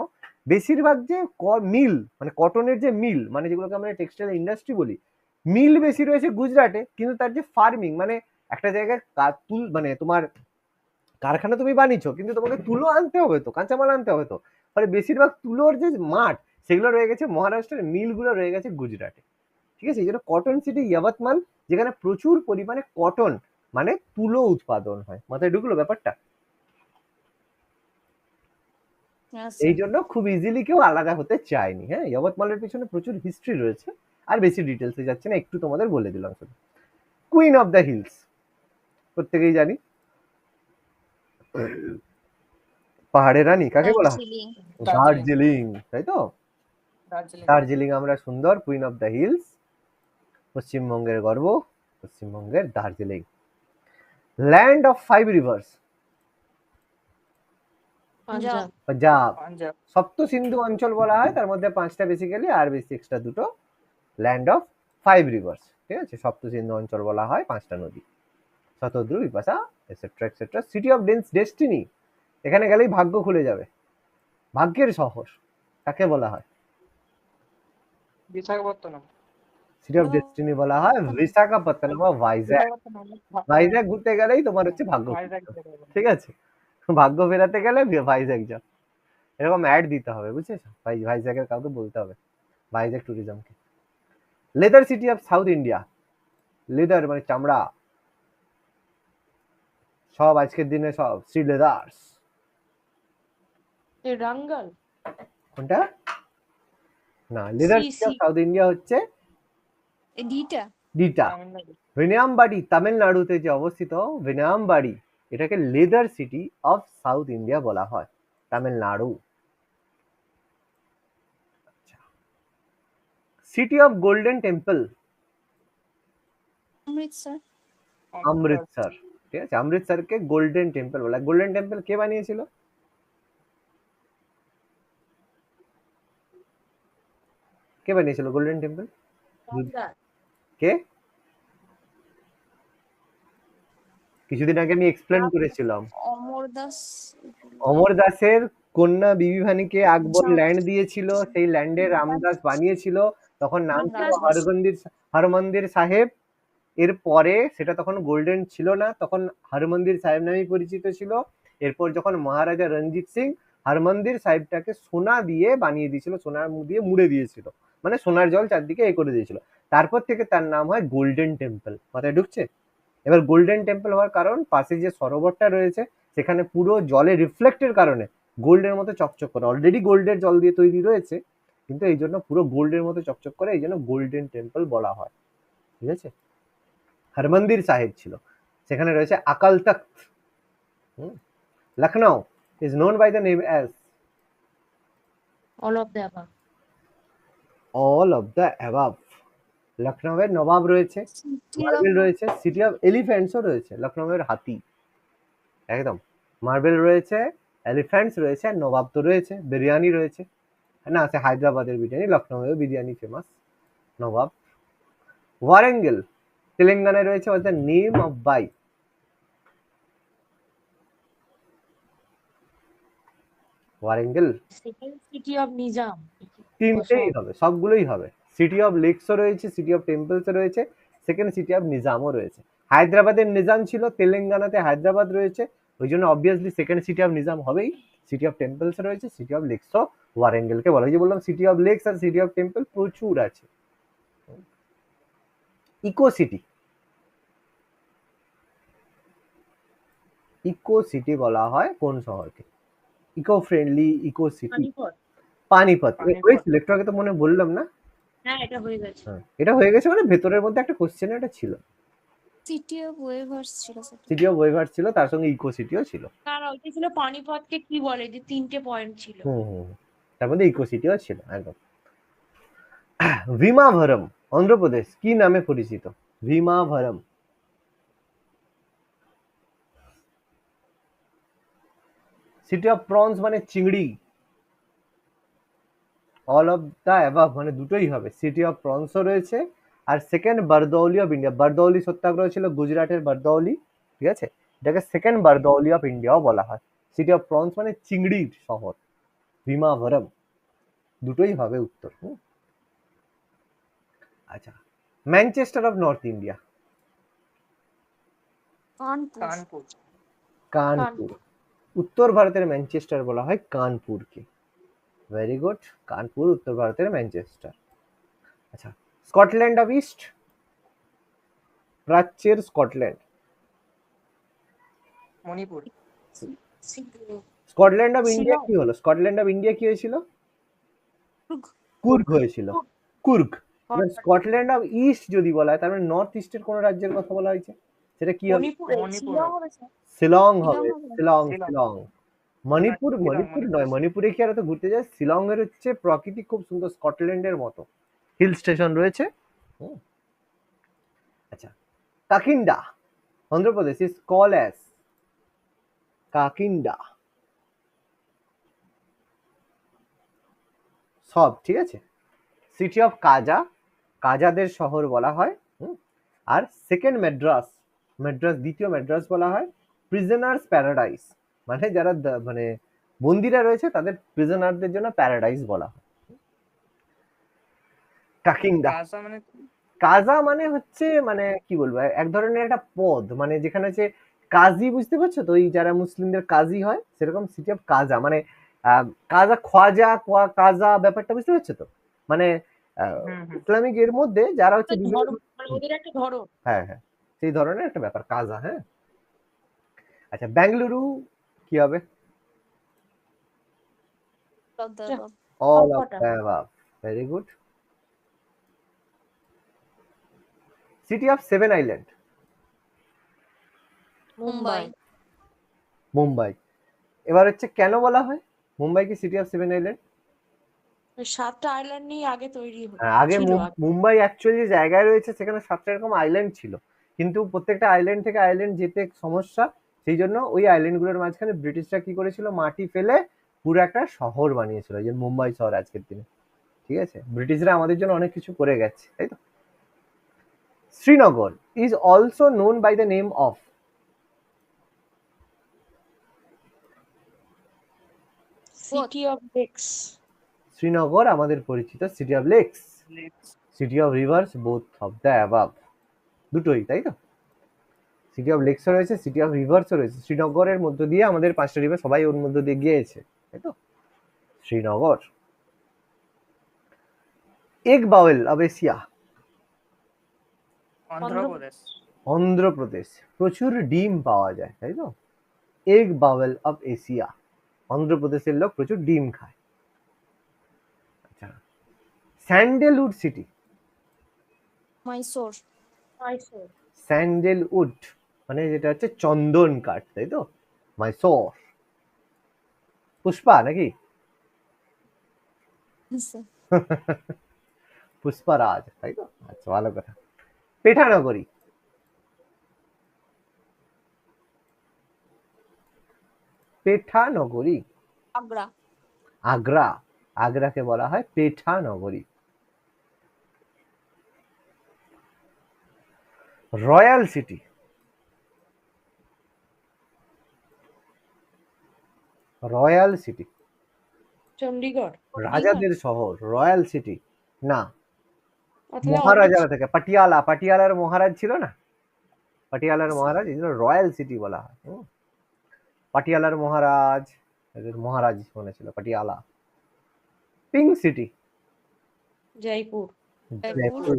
বেশিরভাগ যে মিল, মানে কটনের যে মিল, মানে যেগুলোকে আমরা টেক্সটাইল ইন্ডাস্ট্রি বলি, মিল বেশি রয়েছে গুজরাটে, কিন্তু তার যে ফার্মিং, মানে একটা জায়গায় মানে তোমার কারখানা তুমি বানিয়েছো, কিন্তু তোমাকে তুলো আনতে হবে তো, কাঁচামাল আনতে হবে তো, ফলে বেশিরভাগ তুলোর যে মাঠ সেগুলো রয়ে গেছে মহারাষ্ট্রের, মিলগুলো রয়ে গেছে গুজরাটে, ঠিক আছে? এই জন্য কটন সিটি ইয়াবতমাল, যেখানে প্রচুর পরিমাণে কটন মানে তুলো উৎপাদন হয়। মাথায় ঢুকলো ব্যাপারটা? এই জন্য খুব ইজিলি কেউ আলাদা হতে চায়নি। হ্যাঁ, ইয়াবতমালের পিছনে প্রচুর হিস্ট্রি রয়েছে, আর বেশি ডিটেলসে যাচ্ছে না, একটু তোমাদের বলে দিলাম শুধু। কুইন অফ দ্য হিলস প্রত্যেকেই জানি, পাহাড়ের রানী কাকে বলা হয়? দার্জিলিং, তাই তো? দার্জিলিং আমরা সুন্দর, কুইন অফ দ্য হিলস, পশ্চিমবঙ্গের গর্ব, পশ্চিমবঙ্গের Darjeeling. Land of 5 rivers, Punjab. Punjab. Punjab. সপ্ত সিন্ধু অঞ্চল বলা হয়, তার মধ্যে 5টা বেসিক্যালি আর বেশি এক্সট্রা দুটো ল্যান্ড অফ 5 রিভার্স। ঠিক আছে, সপ্ত সিন্ধু অঞ্চল বলা হয় 5টা নদী, Shatadru, Bipasha, etcetera etcetera. City of destiny, এখানে গেলেই ভাগ্য খুলে যাবে, ভাগ্যের শহর কাকে বলা হয়? বিশাখাপত্তনম। সিটি অফ ডেস্টিনি বলা হয় বিশাখাপত্তনম বা ভাইজ্যাক। বিশাখাপত্তনম। ভাইজ্যাক ঘুরতে গেলেই তোমার হচ্ছে ভাগ্য ভাইজ্যাক ফিরতে হবে। যেটা বলে। ঠিক আছে, ভাগ্য ফেরাতে গেলে ভাইজ্যাক যাও, এরকম অ্যাড দিতে হবে, বুঝেছো? ভাইজ্যাকের কাউকে বলতে হবে, ভাইজ্যাক ট্যুরিজমকে। Leather city of south India, leather মানে চামড়া, সব আজকের দিনে সব শ্রী লেদার্স। এ রাঙ্গাল। কোনটা? না, leather city of south India হচ্ছে ডিটা। ডিটা। তামিলনাড়ু। ভিনায়ামবাড়ি তামিলনাড়ুতে যে অবস্থিত ভিনায়ামবাড়ি, এটাকে leather city of south India বলা হয়, Tamil Nadu. City of golden temple, Amritsar. Amritsar. ঠিক আছে, অমৃতসরকে গোল্ডেন টেম্পল বলা হয়। গোল্ডেন টেম্পল কে বানিয়েছিল? কে বানিয়েছিল গোল্ডেন টেম্পল? রামদাস। কে? কিছুদিন আগে আমি এক্সপ্লেন করেছিলাম, অমর দাস। অমর দাসের কন্যা বিবি ভানিকে আকবর আচ্ছা। ল্যান্ড দিয়েছিল, সেই ল্যান্ডে রামদাস বানিয়েছিল, তখন নাম ছিল রামদাস। হরমন্দির সাহেব। এর পরে সেটা তখন গোল্ডেন ছিল না, তখন হরমন্দির সাহেব নামেই পরিচিত ছিল। এরপর যখন মহারাজা রঞ্জিত সিং হরমন্দির সাহেবটাকে সোনা দিয়ে বানিয়ে দিয়েছিল, সোনার দিয়ে মুড়ে দিয়েছিল, মানে সোনার জল চারদিকে এ করে দিয়েছিল, তারপর থেকে তার নাম হয় গোল্ডেন টেম্পল। মাথায় ঢুকছে? এবার গোল্ডেন টেম্পল হওয়ার কারণ, পাশে যে সরোবরটা রয়েছে সেখানে পুরো জলে রিফ্লেক্টের কারণে গোল্ডের মতো চকচক করে, অলরেডি গোল্ডের জল দিয়ে তৈরি রয়েছে, কিন্তু এই জন্য পুরো গোল্ডের মতো চকচক করে, এই জন্য গোল্ডেন টেম্পল বলা হয়। ঠিক আছে, হরমন্দির সাহেব ছিল, সেখানে রয়েছে Akal Takht. Lucknow is known by the name as all of the above. All of the above. লখনৌয়ের নবাব রয়েছে, মার্বেল রয়েছে, সিটি অফ এলিফ্যান্টসও রয়েছে, লখনৌয়ের হাতি, একদম মার্বেল রয়েছে, এলিফ্যান্টস রয়েছে, আর নবাব তো রয়েছে, বিরিয়ানি রয়েছে, না আছে হায়দ্রাবাদের বিরিয়ানি, লখনৌয়েও বিরিয়ানি ফেমাস, নবাব। ওয়ারেঙ্গেল তেলেঙ্গানায় রয়েছে, was the name of by. Warangal second city of Nizam. তিনটেই হবে, সবগুলোই হবে। সিটি অফ লেকসও রয়েছে, সিটি অফ টেম্পলসও রয়েছে, সেকেন্ড সিটি অফ নিজামও রয়েছে। হায়দ্রাবাদের নিজাম ছিল, তেলেঙ্গানাতে হায়দ্রাবাদ রয়েছে, ওই জন্য obviously second city of Nizam হবেই। সিটি অফ টেম্পলস রয়েছে, সিটি অফ লেকসও ওয়ারেঙ্গেলকে বলা হয়। যে বললাম সিটি অফ লেকস আর সিটি অফ টেম্পল প্রচুর আছে। ইকো সিটি, ইকো সিটি বলা হয় কোন শহরকে? Eco friendly eco city, Panipat. Panipat. Panipat. হয়েছিল একটু আগে তো মনে বললাম না? হ্যাঁ, এটা হয়ে গেছে। হ্যাঁ, এটা হয়ে গেছে, মানে ভেতরের মধ্যে একটা কোশ্চেন এটা ছিল। সিটি অফ ওয়েভার্স ছিল সেটা। সিটি অফ ওয়েভার ছিল, তার সঙ্গে ইকো সিটিও ছিল। আর ওইটা ছিল পানিপথকে কি বলে, যে 3টে পয়েন্ট ছিল। তার মধ্যে ইকো সিটিও ছিল একদম। ভীমাভরম অন্ধ্রপ্রদেশ কি নামে পরিচিত? ভীমাভরম। সিটি অফ প্রনস মানে চিংড়ি, অল অফ দ্য অ্যাবাভ মানে দুটোই হবে। সিটি অফ প্রনসও রয়েছে, আর second Bardoli of India, Bardoli Satyagraha ছিল গুজরাটের বারদৌলি, ঠিক আছে, এটাকে সেকেন্ড বারদৌলি অফ ইন্ডিয়াও বলা হয়। সিটি অফ প্রনস মানে চিংড়ির শহর, ভীমাভরম, দুটোই হবে উত্তর। আচ্ছা, Manchester of north India, Kanpur. Kanpur. Kanpur. উত্তর ভারতের ম্যানচেস্টার বলা হয় কানপুরকে। ভেরি গুড, কানপুর উত্তর ভারতের ম্যানচেস্টার। আচ্ছা, স্কটল্যান্ড অফ ইস্ট, প্রাচ্যের Scotland, Manipur. Scotland of India Shillong. কি হলো? স্কটল্যান্ড অফ ইন্ডিয়া কি হয়েছিল? কুর্গ। কুর্গ হয়েছিল, কুর্গ। এবার স্কটল্যান্ড অফ ইস্ট যদি বলা হয়, তার মানে নর্থ ইস্টের কোন রাজ্যের কথা বলা হয়েছে? সেটা কি হবে? মণিপুর। মণিপুর। শিলং হবে স্যার। শিলং শিলং হবে, হবে। শিলং শিলং। শিলং। মণিপুর, শিলং, মণিপুর মণিপুর। নয়, মণিপুরে কি আর এত ঘুরতে যায়? শিলং এর হচ্ছে প্রকৃতি খুব সুন্দর, স্কটল্যান্ডের মতো হিল স্টেশন রয়েছে। আচ্ছা, কাকিন্ডা অন্ধ্রপ্রদেশ ইজ কল অ্যাজ, কাকিন্ডা। সব ঠিক আছে। সিটি অফ কাজা, কাজাদের শহর বলা হয়। আর সেকেন্ড ম্যাড্রাস, দ্বিতীয় ম্যাড্রাস বলা হয় প্রিজনার্স প্যারাডাইস, মানে যারা মানে বন্দিরা রয়েছে তাদের প্রিজনারদের জন্য প্যারাডাইস বলা হয়। কাকিংডা, কাজা মানে কি? কাজা মানে হচ্ছে মানে কি বলবো এক ধরনের একটা পদ, মানে যেখানে হচ্ছে কাজী, বুঝতে পারছো তো, ওই যারা মুসলিমদের কাজী হয় সেরকম সিটি অফ কাজা, মানে কাজা খোয়াজা কাজা ব্যাপারটা বুঝতে পারছো তো, মানে হুম হুম। ইসলামিক এর মধ্যে যারা হচ্ছে একটা বিভিন্ন, ধরন, মানে ওদের একটা ধরন। হ্যাঁ হ্যাঁ সেই ধরনের একটা ব্যাপার কাজা। হ্যাঁ আচ্ছা, বেঙ্গালুরু কি হবে? of the above. All of সবকটা। The above, very good. City of seven island, Mumbai. Mumbai. এবার হচ্ছে কেন বলা হয় মুম্বাইকে সিটি অফ সেভেন আইল্যান্ড? 7টা আইল্যান্ড নিয়ে আগে তৈরি আগে ছিল আগে। মুম্বাই অ্যাকচুয়ালি যে জায়গায় রয়েছে সেখানে 7টা এরকম আইল্যান্ড ছিল, কিন্তু প্রত্যেকটা আইল্যান্ড থেকে আইল্যান্ড যেতে সমস্যা, সেই জন্য ওই আইল্যান্ডগুলোর মাঝখানে ব্রিটিশরা কি করেছিল, মাটি ফেলে পুরো একটা শহর বানিয়েছিল, যে মুম্বাই শহর আজকের দিনে। ঠিক আছে, ব্রিটিশরা আমাদের জন্য অনেক কিছু করে গেছে, তাই তো। Srinagar is also known by the name of, city of lakes. Srinagar আমাদের পরিচিত city of lakes, city of rivers, both of the above, দুটোই, তাই তো। সিটি অফ লেকসও রয়েছে, সিটি অফ রিভার্সও রয়েছে। শ্রীনগরের মধ্য দিয়ে আমাদের 5টা রিভার, সবাই ওর মধ্য দিয়ে গিয়েছে, তাই তো। Srinagar. Egg Baul of Asia, Andhra Pradesh. Andhra Pradesh. প্রচুর ডিম পাওয়া যায়, তাই তো। এগ বাউল অব এশিয়া, অন্ধ্রপ্রদেশের লোক প্রচুর ডিম খায়। আচ্ছা, স্যান্ডেলউড সিটি, Mysore. স্যান্ডেলউড মানে যেটা হচ্ছে চন্দন কাঠ, তাই তো, মাইসোর। পুষ্পা নাকি? Sir. পুষ্পারাজ, তাই তো। আচ্ছা, ভালো কথা। পেঠানগরী, পেঠানগরী। Agra. আগ্রা, আগ্রাকে বলা হয় Pethanagari. Royal city, royal city Chandigarh. রাজাদের শহর, রয়্যাল সিটি না, তাহলে মহারাজারা থেকে, পাটিয়ালা, পাটিয়ালার মহারাজ ছিল না, পাটিয়ালার মহারাজ, এই জন্য রয়্যাল সিটি বলা হয়। পাটিয়ালার মহারাজ, এদের মহারাজ মনে ছিল Patiala. Pink city, Jaipur. Jaipur.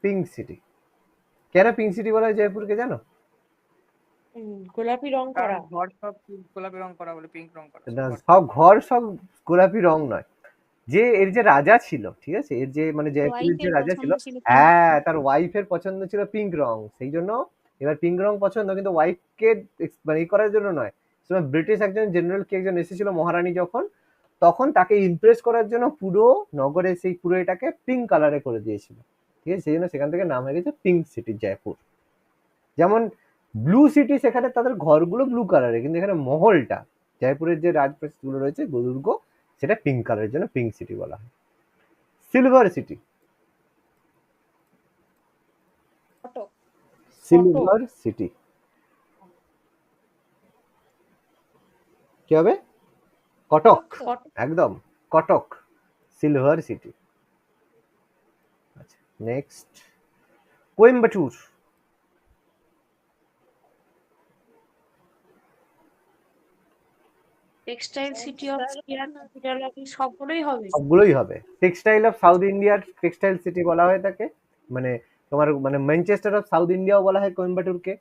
Pink city, কেন পিঙ্ক সিটি বলা হয় জয়পুরকে জানো? গোলাপি রং করা। কারণ ঘর সব গোলাপি রং করা বলে পিঙ্ক রং করা। না, সব ঘর সব গোলাপি রং নয়, যে এর যে রাজা ছিল, ঠিক আছে, এর যে মানে জয়পুরের যে Wife-এর রাজা ছিল, পছন্দ ছিল pink. হ্যাঁ তার ওয়াইফের পছন্দ ছিল পিঙ্ক রং, সেই জন্য এবার পিঙ্ক রং পছন্দ, কিন্তু ওয়াইফকে মানে ই করার জন্য নয়। সময় ব্রিটিশ একজন জেনারেল কে একজন এসেছিল মহারানী যখন, তখন তাকে ইমপ্রেস করার জন্য পুরো নগরে সেই পুরো এটাকে পিঙ্ক কালারে করে দিয়েছিল, ঠিক আছে, সেই জন্য সেখান থেকে নাম হয়ে গেছে পিঙ্ক সিটি জয়পুর। যেমন ব্লু সিটি, সেখানে তাদের ঘরগুলো ব্লু কালারে, কিন্তু এখানে মহলটা, জয়পুরের যে রাজপ্রাসাদগুলো রয়েছে দুর্গ, সেটা পিঙ্ক কালারের জন্য পিঙ্ক সিটি বলা হয়। Silver city, Kotak. Silver city কি হবে? কটক, একদম কটক, সিলভার সিটি। আচ্ছা, next Coimbatore, textile city of India, capital of, সবগুলোই হবে। সবগুলোই হবে। টেক্সটাইল অফ সাউথ ইন্ডিয়ার টেক্সটাইল সিটি বলা হয় তাকে, মানে তোমার মানে ম্যানচেস্টার অফ সাউথ ইন্ডিয়াও বলা হয় কোয়েম্বাটুরকে,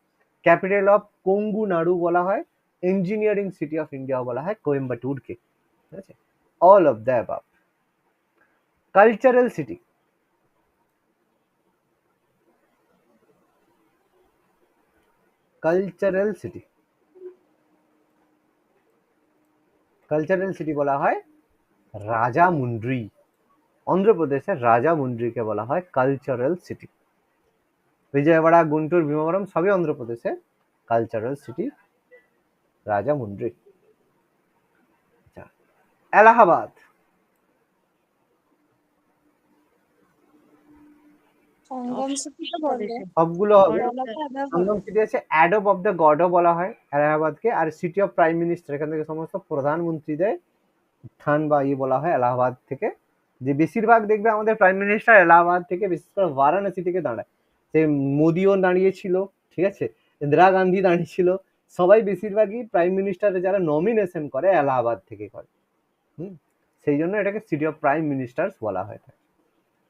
ক্যাপিটাল অফ কোঙ্গু নাড়ু বলা হয়, ইঞ্জিনিয়ারিং সিটি অফ ইন্ডিয়াও বলা হয় কোয়েম্বাটুরকে, ঠিক আছে, all of the above. Cultural city, cultural city, cultural city বলা হয় রাজামুন্ড্রি, অন্ধ্রপ্রদেশের রাজামুন্ড্রিকে বলা হয় কালচারাল সিটি। বিজয়ওয়াড়া, গুন্টুর, ভীমবরম সবই অন্ধ্রপ্রদেশের কালচারাল সিটি, রাজামুন্ড্রি। আচ্ছা, এলাহাবাদ, সঙ্গম সিটি তো বললে প্রদেশে সবগুলো হবে। বলা তো আবার সঙ্গম সিটি আছে, অ্যাডব অফ দ্য গডও বলা হয় এলাহাবাদকে। আর সিটি অফ প্রাইম মিনিস্টার, এখান থেকে সমস্ত প্রধানমন্ত্রীদের স্থান বা বলা হয় এলাহাবাদ থেকে। যে বেশিরভাগ দেখবে আমাদের প্রাইম মিনিস্টার এলাহাবাদ থেকে, বিশেষ করে বারাণসী থেকে দাঁড়ায়। সে মোদিও দাঁড়িয়েছিল, ঠিক আছে, ইন্দিরা গান্ধী দাঁড়িয়েছিল, সবাই বেশিরভাগই প্রাইম মিনিস্টার যারা নমিনেশন করে এলাহাবাদ থেকে করে। সেই জন্য এটাকে সিটি অফ প্রাইম মিনিস্টার্স বলা হয় থাকে,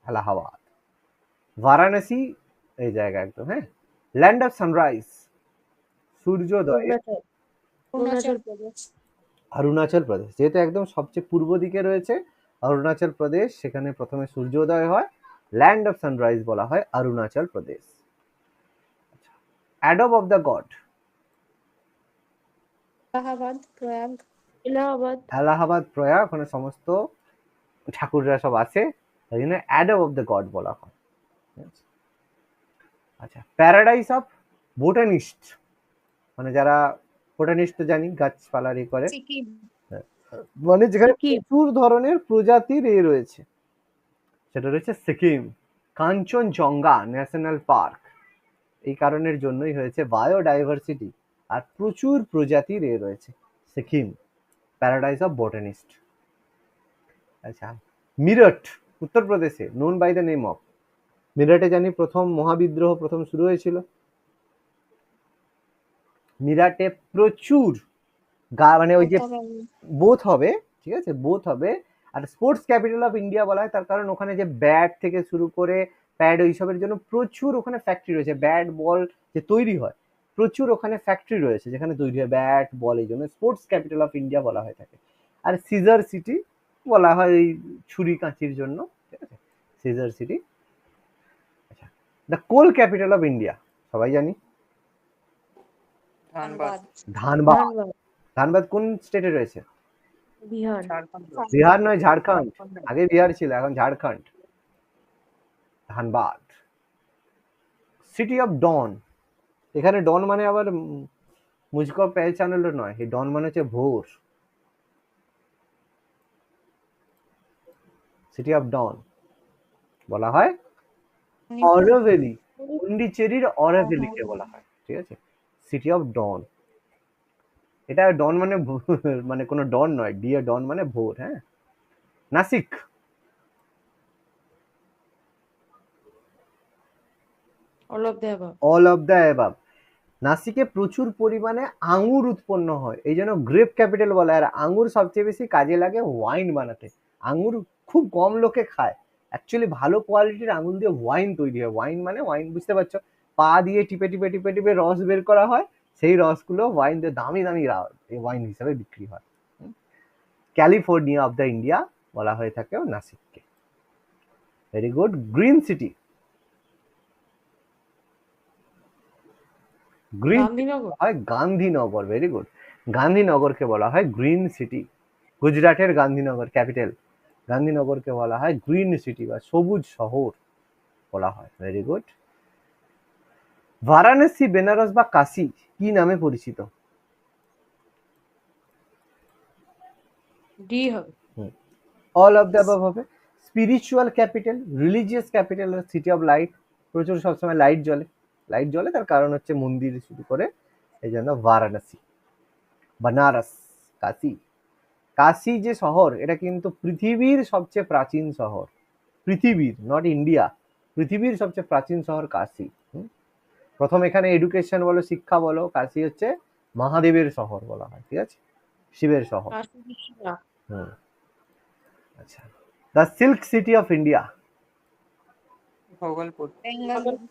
এলাহাবাদ। বারাণসী এই জায়গা একদম। হ্যাঁ, ল্যান্ড অফ সানরাইজ, সূর্যোদয়, অরুণাচল প্রদেশ। অরুণাচল প্রদেশ। যেহেতু একদম সবচেয়ে পূর্ব দিকে রয়েছে অরুণাচল প্রদেশ, সেখানে প্রথমে সূর্যোদয় হয়, ল্যান্ড অফ সানরাইজ বলা হয় অরুণাচল প্রদেশ। অ্যাডব of the god, Allahabad, Prayag. Allahabad. Allahabad, Prayag, ওখানে সমস্ত ঠাকুররা সব আছে, তাই জন্য অ্যাডব অফ দ্য গড বলা হয়। আচ্ছা, প্যারাডাইস অফ বোটানিস্ট, মানে যারা বোটানিস্ট তো জানি গাছপালার করে, সিকিম। মানে যেখানে সিকিম। প্রচুর ধরনের প্রজাতির রয়েছে, সেটা রয়েছে সিকিম। কাঞ্চনজঙ্ঘা ন্যাশনাল পার্ক, এই কারণের জন্যই হয়েছে বায়োডাইভার্সিটি আর প্রচুর প্রজাতির রয়েছে সিকিম, প্যারাডাইস অফ বোটানিস্ট। আচ্ছা, মিরট উত্তরপ্রদেশে, known by the name of, মিরটে জানি প্রথম মহাবিদ্রোহ প্রথম শুরু হয়েছিল। মিরাটে প্রচুর মানে ওই যে বোথ হবে, ঠিক আছে, বোথ হবে। আর স্পোর্টস ক্যাপিটাল অফ ইন্ডিয়া বলা হয় তার কারণ ওখানে যে ব্যাট থেকে শুরু করে প্যাড ওইসবের জন্য প্রচুর ওখানে ফ্যাক্টরি রয়েছে, ব্যাট বল যে তৈরি হয়, প্রচুর ওখানে ফ্যাক্টরি রয়েছে যেখানে তৈরি হয় ব্যাট বল, এই জন্য স্পোর্টস ক্যাপিটাল অফ ইন্ডিয়া বলা হয় থাকে। আর সিজার সিটি বলা হয় এই ছুরি কাঁচির জন্য, ঠিক আছে, সিজার সিটি। আচ্ছা, the coal capital of India সবাই জানি, ধানবাদ। ধানবাদ। ধানবাদ। ধানবাদ কোন স্টেটে রয়েছে? বিহার। ঝাড়খণ্ড। বিহার নয়, ঝাড়খণ্ড। আগে বিহার ছিল, এখন Jharkhand. Dhanbad. City of dawn, এখানে ডন মানে আবার মুঝকো পেহচানলো নয়, এই ডন মানে হচ্ছে ভোর। সিটি অফ ডন বলা হয় অরভেলি, পন্ডিচেরির অরভেলিকে বলা হয়, ঠিক আছে, সিটি অফ ডন। এটা ডন মানে মানে কোনো ডন নয়, ডিয়ার ডন মানে ভোর। হ্যাঁ, Nashik, all of the above. All of the above. নাসিকে প্রচুর পরিমাণে আঙুর উৎপন্ন হয়, এই জন্য গ্রেপ ক্যাপিটাল বলা হয়। আর আঙুর সবচেয়ে বেশি কাজে লাগে ওয়াইন বানাতে। আঙুর খুব কম লোকে খায়, অ্যাকচুয়ালি ভালো কোয়ালিটির আঙুর দিয়ে ওয়াইন তৈরি হয়। ওয়াইন মানে ওয়াইন বুঝতে পারছো, পা দিয়ে টিপে টিপে টিপে টিপে রস বের করা হয়, সেই রসগুলো ওয়াইন দিয়ে দামি দামি ওয়াইন হিসাবে বিক্রি হয়। ক্যালিফোর্নিয়া অফ দ্য ইন্ডিয়া বলা হয়ে থাকে নাসিককে। Very good. Green city, green Gandhinagar. হয় গান্ধীনগর। ভেরি গুড, গান্ধীনগরকে বলা হয় গ্রিন সিটি। গুজরাটের গান্ধীনগর ক্যাপিটাল, গান্ধীনগরকে বলা হয় গ্রিন সিটি বা সবুজ শহর বলা হয়। Very good. বারাণসী, বেনারস বা কাশী কি নামে পরিচিত? ডি হবে। অল অফ দ্য অ্যাবাভ হবে। Spiritual capital, religious capital, city of light, প্রচুর সবসময় লাইট জ্বলে। লাইট জ্বলে তার কারণ হচ্ছে মন্দির শুরু করে, এই জন্য বারাণসী। বানারস, কাশী। কাশী যে শহর, এটা কিন্তু পৃথিবীর সবচেয়ে প্রাচীন শহর, পৃথিবীর, নট ইন্ডিয়া, পৃথিবীর সবচেয়ে প্রাচীন শহর কাশী। প্রথম এখানে এডুকেশন বলো, শিক্ষা বলো, কাশী হচ্ছে মহাদেবের শহর বলা হয়, ঠিক আছে, শিবের শহর। কাশী বিশ্বনাথ। আচ্ছা, the silk city of India, Bhagalpur. Bengaluru.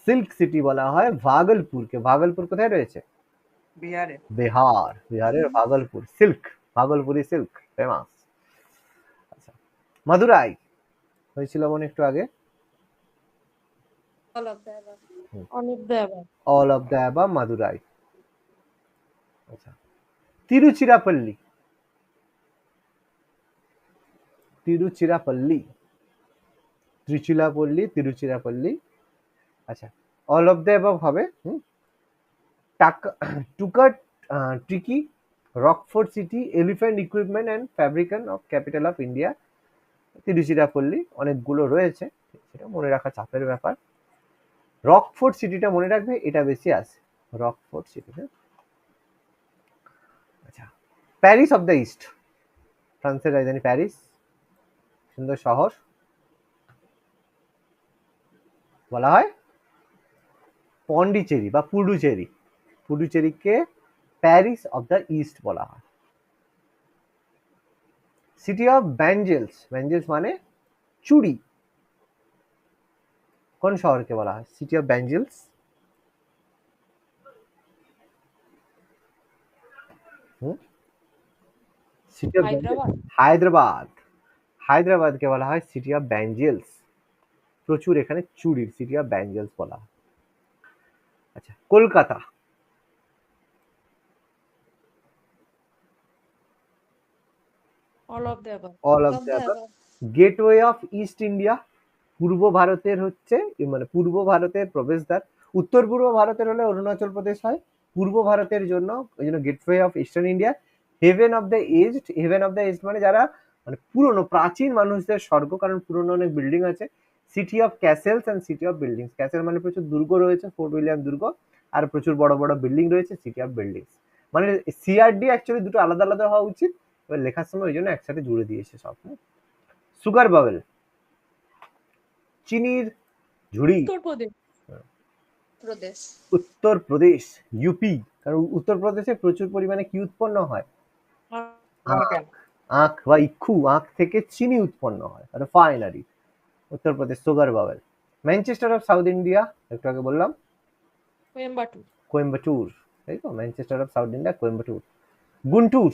Silk city বলা হয় ভাগলপুরকে। ভাগলপুর কোথায় রয়েছে? বিহারে। বিহার, বিহারের Bhagalpur. Silk, Bhagalpuri silk famous. আচ্ছা, মাদুরাই হয়েছিল মনে একটু আগে। All of the above. All of the above. All of the above, Madurai. আচ্ছা, তিরুচিরাপল্লী, তিরুচিরাপল্লী, ত্রিচুলাপল্লী, তিরুচিরাপল্লী। আচ্ছা, অল অফ দ্য অ্যাবাভ হবে। টুকাট, Trichy, rockfort city, elephant equipment and fabrication of capital of India. Tiruchirappalli অনেকগুলো রয়েছে, সেটা মনে রাখা চাপের ব্যাপার। রকফোর্ট সিটিটা মনে রাখবে, এটা বেশি আসে, রকফোর্ট সিটি। হ্যাঁ, আচ্ছা, প্যারিস অফ দ্য ইস্ট, ফ্রান্সের রাজধানী প্যারিস, সুন্দর শহর, বলা হয় পন্ডিচেরি বা পুডুচেরি, পুডুচেরিকে প্যারিস অফ দ্য ইস্ট বলা হয়। সিটি অফ ব্যাঞ্জেলস, ব্যাঞ্জেলস মানে চুড়ি, কোন শহরকে বলা হয় city of bangles? City of Hyderabad. Hyderabad, হায়দ্রাবাদকে বলা হয় সিটি অফ ব্যাঞ্জেলস, প্রচুর এখানে চুড়ির সিটি অফ ব্যাঞ্জেলস বলা হয়। আচ্ছা, Kolkata, all of the above. All of Of the the above. Gateway of east India, পূর্ব ভারতের হচ্ছে মানে পূর্ব ভারতের প্রবেশদ্বার। উত্তর পূর্ব ভারতের হলে অরুণাচল প্রদেশ হয়, পূর্ব ভারতের জন্য ওই জন্য gateway of eastern India. Haven of the aged, haven of the aged মানে যারা মানে পুরনো প্রাচীন মানুষদের স্বর্গ, কারণ পুরনো অনেক বিল্ডিং আছে। City of castles and city of buildings, castle মানে প্রচুর দুর্গ রয়েছে, ফোর্ট উইলিয়াম দুর্গ, আর প্রচুর বড় বড় বিল্ডিং রয়েছে, সিটি অফ বিল্ডিংস। মানে সিআরডি অ্যাকচুয়ালি দুটো আলাদা আলাদা হওয়া উচিত, এবার লেখার সময় ওই জন্য একসাথে জুড়ে দিয়েছে সব। সুগার বাবেল, চিনির ঝুড়ি, উত্তরপ্রদেশ। প্রদেশ। উত্তরপ্রদেশ, ইউপি, কারণ উত্তরপ্রদেশে প্রচুর পরিমাণে কি উৎপন্ন হয়? কটন। আখ বা ইক্ষু, আখ থেকে চিনি উৎপন্ন হয়, refinery. Uttar Pradesh sugar bowl. Manchester of south India, একটু আগে বললাম কোয়েম্বাটুর। কোয়েম্বাটুর, তাই তো, Manchester of south India Coimbatore. Guntur,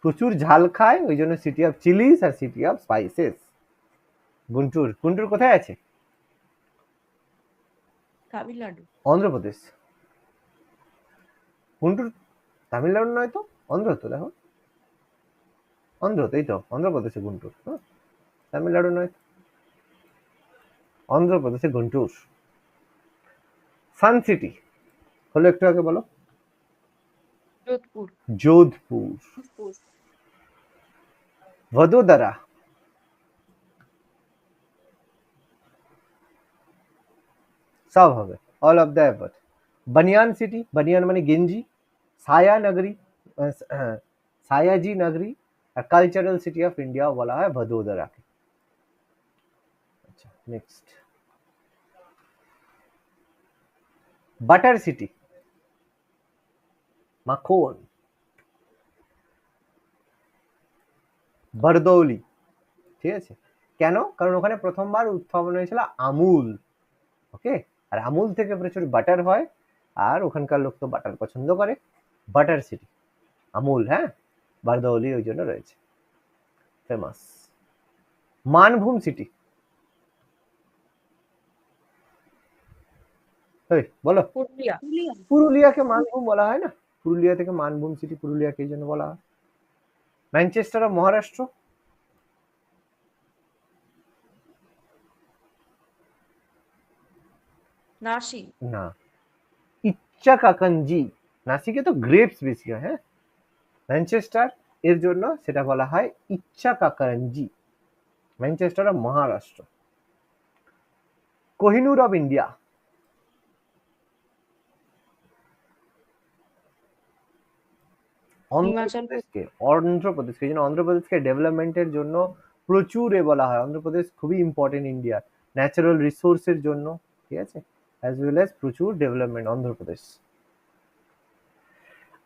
প্রচুর ঝাল খায় ওই জন্য সিটি অফ চিলিস আর city of spices. Guntur, Guntur কোথায় আছে? তামিলনাড়ু। অন্ধ্রপ্রদেশ। গুন্টুর তামিলনাড়ু নয় তো, অন্ধ্র তো, দেখো অন্ধ্র, তাই তো, অন্ধ্রপ্রদেশে গুন্টুর, হ্যাঁ, তামিলনাড়ু নয়, অন্ধ্রপ্রদেশে গুন্টুর। সান সিটি হলো একটু আগে বলো, যোধপুর। যোধপুর। ভদোদরা, সব হবে, all of the above. Banyan city, banyan মানে গেঞ্জি। ছায়া নগরী, ছায়াজি নগরী, আর কালচারাল সিটি অফ ইন্ডিয়া বলা হয় ভদোদরাকে। আচ্ছা, নেক্সট বাটার সিটি, মাখন, বরদৌলি, ঠিক আছে। কেন? কারণ ওখানে প্রথমবার উদ্ভাবন হয়েছিল আমুল, ওকে, আর আমুল থেকে প্রচুর বাটার হয়, আর ওখানকার লোক তো বাটার পছন্দ করে, বাটার সিটি, আমুল, হ্যাঁ, বারদৌলি ওই জন্য রয়েছে ফেমাস। মানভূম সিটি, বলো। পুরুলিয়া। পুরুলিয়াকে মানভূম বলা হয় না, পুরুলিয়া থেকে মানভূম সিটি, পুরুলিয়াকে এই জন্য বলা হয়। Manchester of Maharashtra, Nashik. না, ইচ্ছাকাকাঞ্জি, নাসিকে তো গ্রেপস বেশি হয়, হ্যাঁ, ম্যানচেস্টার এর জন্য সেটা বলা হয় Ichalkaranji, Manchester of Maharashtra. Kohinoor of India, অন্ধ্রপ্রদেশকে, অন্ধ্রপ্রদেশকে, এই জন্য অন্ধ্রপ্রদেশকে ডেভেলপমেন্টের জন্য প্রচুর বলা হয়, অন্ধ্রপ্রদেশ খুবই ইম্পর্টেন্ট ইন্ডিয়ার ন্যাচারাল রিসোর্সের জন্য, ঠিক আছে, অ্যাজ ওয়েল অ্যাজ প্রচুর development Andhra Pradesh.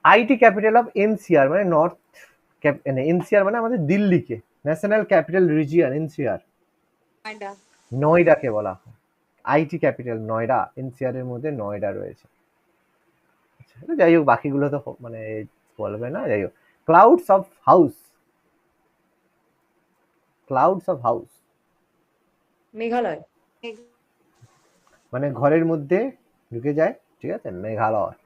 IT capital of NCR মানে নর্থ, এনসিআর মানে আমাদের দিল্লিকে, ন্যাশনাল ক্যাপিটাল রিজিয়ন এনসিআর, নয়ডাকে বলা হয় আইটি ক্যাপিটাল, নয়ডা, এনসিআর এর মধ্যে নয়ডা রয়েছে। যাই হোক, বাকিগুলো তো মানে বলবে না, যাই হোক। Clouds of house, clouds of house Meghalaya. মানে ঘরের মধ্যে ঢুকে যায়, ঠিক আছে, মেঘালয়,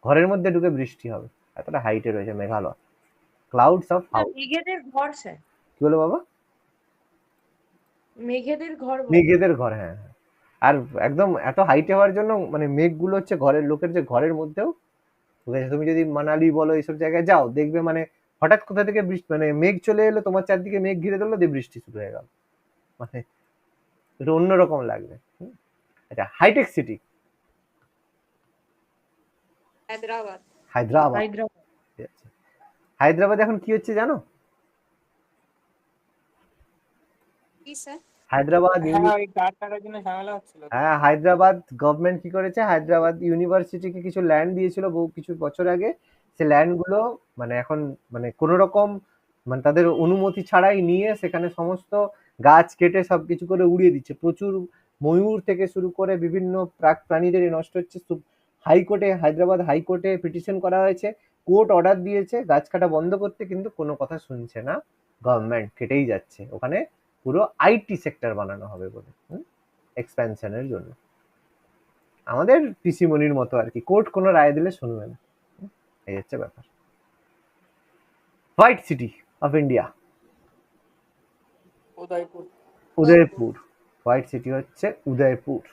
ঘরের মধ্যে ঢুকে বৃষ্টি হবে, এতটা হাইটে রয়েছে মেঘালয়। ক্লাউডস অফ হাউস, মেঘেদের ঘর স্যার, কি বলো বাবা? মেঘেদের ঘর বলে। মেঘেদের ঘর, হ্যাঁ, হ্যাঁ। আর একদম এত হাইটে হওয়ার জন্য মানে মেঘগুলো হচ্ছে ঘরের লোকের যে ঘরের মধ্যেও ঢুকে যায়। তুমি যদি মানালি বলো এইসব জায়গায় যাও, দেখবে মানে হঠাৎ কোথা থেকে বৃষ্টি, মানে মেঘ চলে এলো, তোমার চারদিকে মেঘ ঘিরে ধরলো, দিয়ে বৃষ্টি শুরু হয়ে গেল, মানে এটা অন্যরকম লাগবে। আচ্ছা, হাইটেক সিটি। হায়দ্রাবাদ। হায়দ্রাবাদ। হায়দ্রাবাদ। ঠিক আছে। হায়দ্রাবাদ এখন কি হচ্ছে জানো? কি স্যার? হায়দ্রাবাদ হ্যাঁ ওই গাছ কাটার জন্য ঝামেলা হচ্ছিল তো। হ্যাঁ, হায়দ্রাবাদ গভর্নমেন্ট কি করেছে, হায়দ্রাবাদ ইউনিভার্সিটিকে কিছু ল্যান্ড দিয়েছিল বহু কিছু বছর আগে। সে ল্যান্ড গুলো মানে এখন মানে কোন রকম মানে তাদের অনুমতি ছাড়াই নিয়ে সেখানে সমস্ত গাছ কেটে সবকিছু করে উড়িয়ে দিচ্ছে। প্রচুর ময়ূর থেকে শুরু করে বিভিন্ন প্রাণীদের নষ্ট হচ্ছে। হাইকোর্টে, হায়দ্রাবাদ হাইকোর্টে পিটিশন করা হয়েছে, কোর্ট অর্ডার দিয়েছে গাছ কাটা বন্ধ করতে, কিন্তু কোনো কথা শুনছে না গভর্নমেন্ট, কেটেই যাচ্ছে। ওখানে পুরো আইটি সেক্টর বানানো হবে বলে, এক্সপ্যানশনের জন্য। আমাদের পিসিমনির মতো আর কি, কোর্ট কোনো রায় দিলে শুনবে না, এই হচ্ছে ব্যাপার। White city of India. Udaipur. Udaipur. White city হচ্ছে উদয়পুর।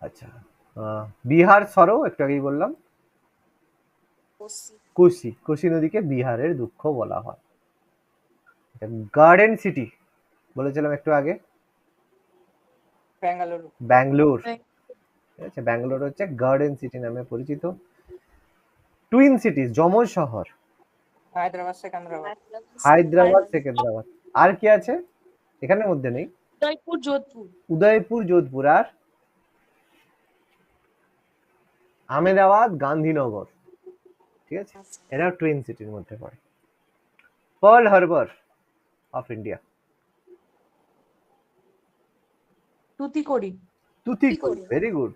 আচ্ছা, বিহার সরো, একটু আগেই বললাম। কোসি। কোসি, কোসি নদীকে বিহারের দুঃখ বলা হয়। গার্ডেন সিটি বলেছিলাম একটু আগে, বেঙ্গালুরু। ব্যাঙ্গালোর। ঠিক আছে, ব্যাঙ্গালোর হচ্ছে গার্ডেন সিটি নামে পরিচিত। টুইন সিটি, যমজ শহর। হায়দ্রাবাদ সেকেন্দ্রাবাদ। হায়দ্রাবাদ সেকেন্দ্রাবাদ। আর কি আছে এখানের মধ্যে নেই? উদয়পুর যোধপুর। উদয়পুর যোধপুর। আর আহমেদাবাদ গান্ধীনগর। ঠিক আছে, এরা টুইন সিটির মধ্যে পড়ে। Pearl harbour of India. Tuticorin. Tuticorin, very good.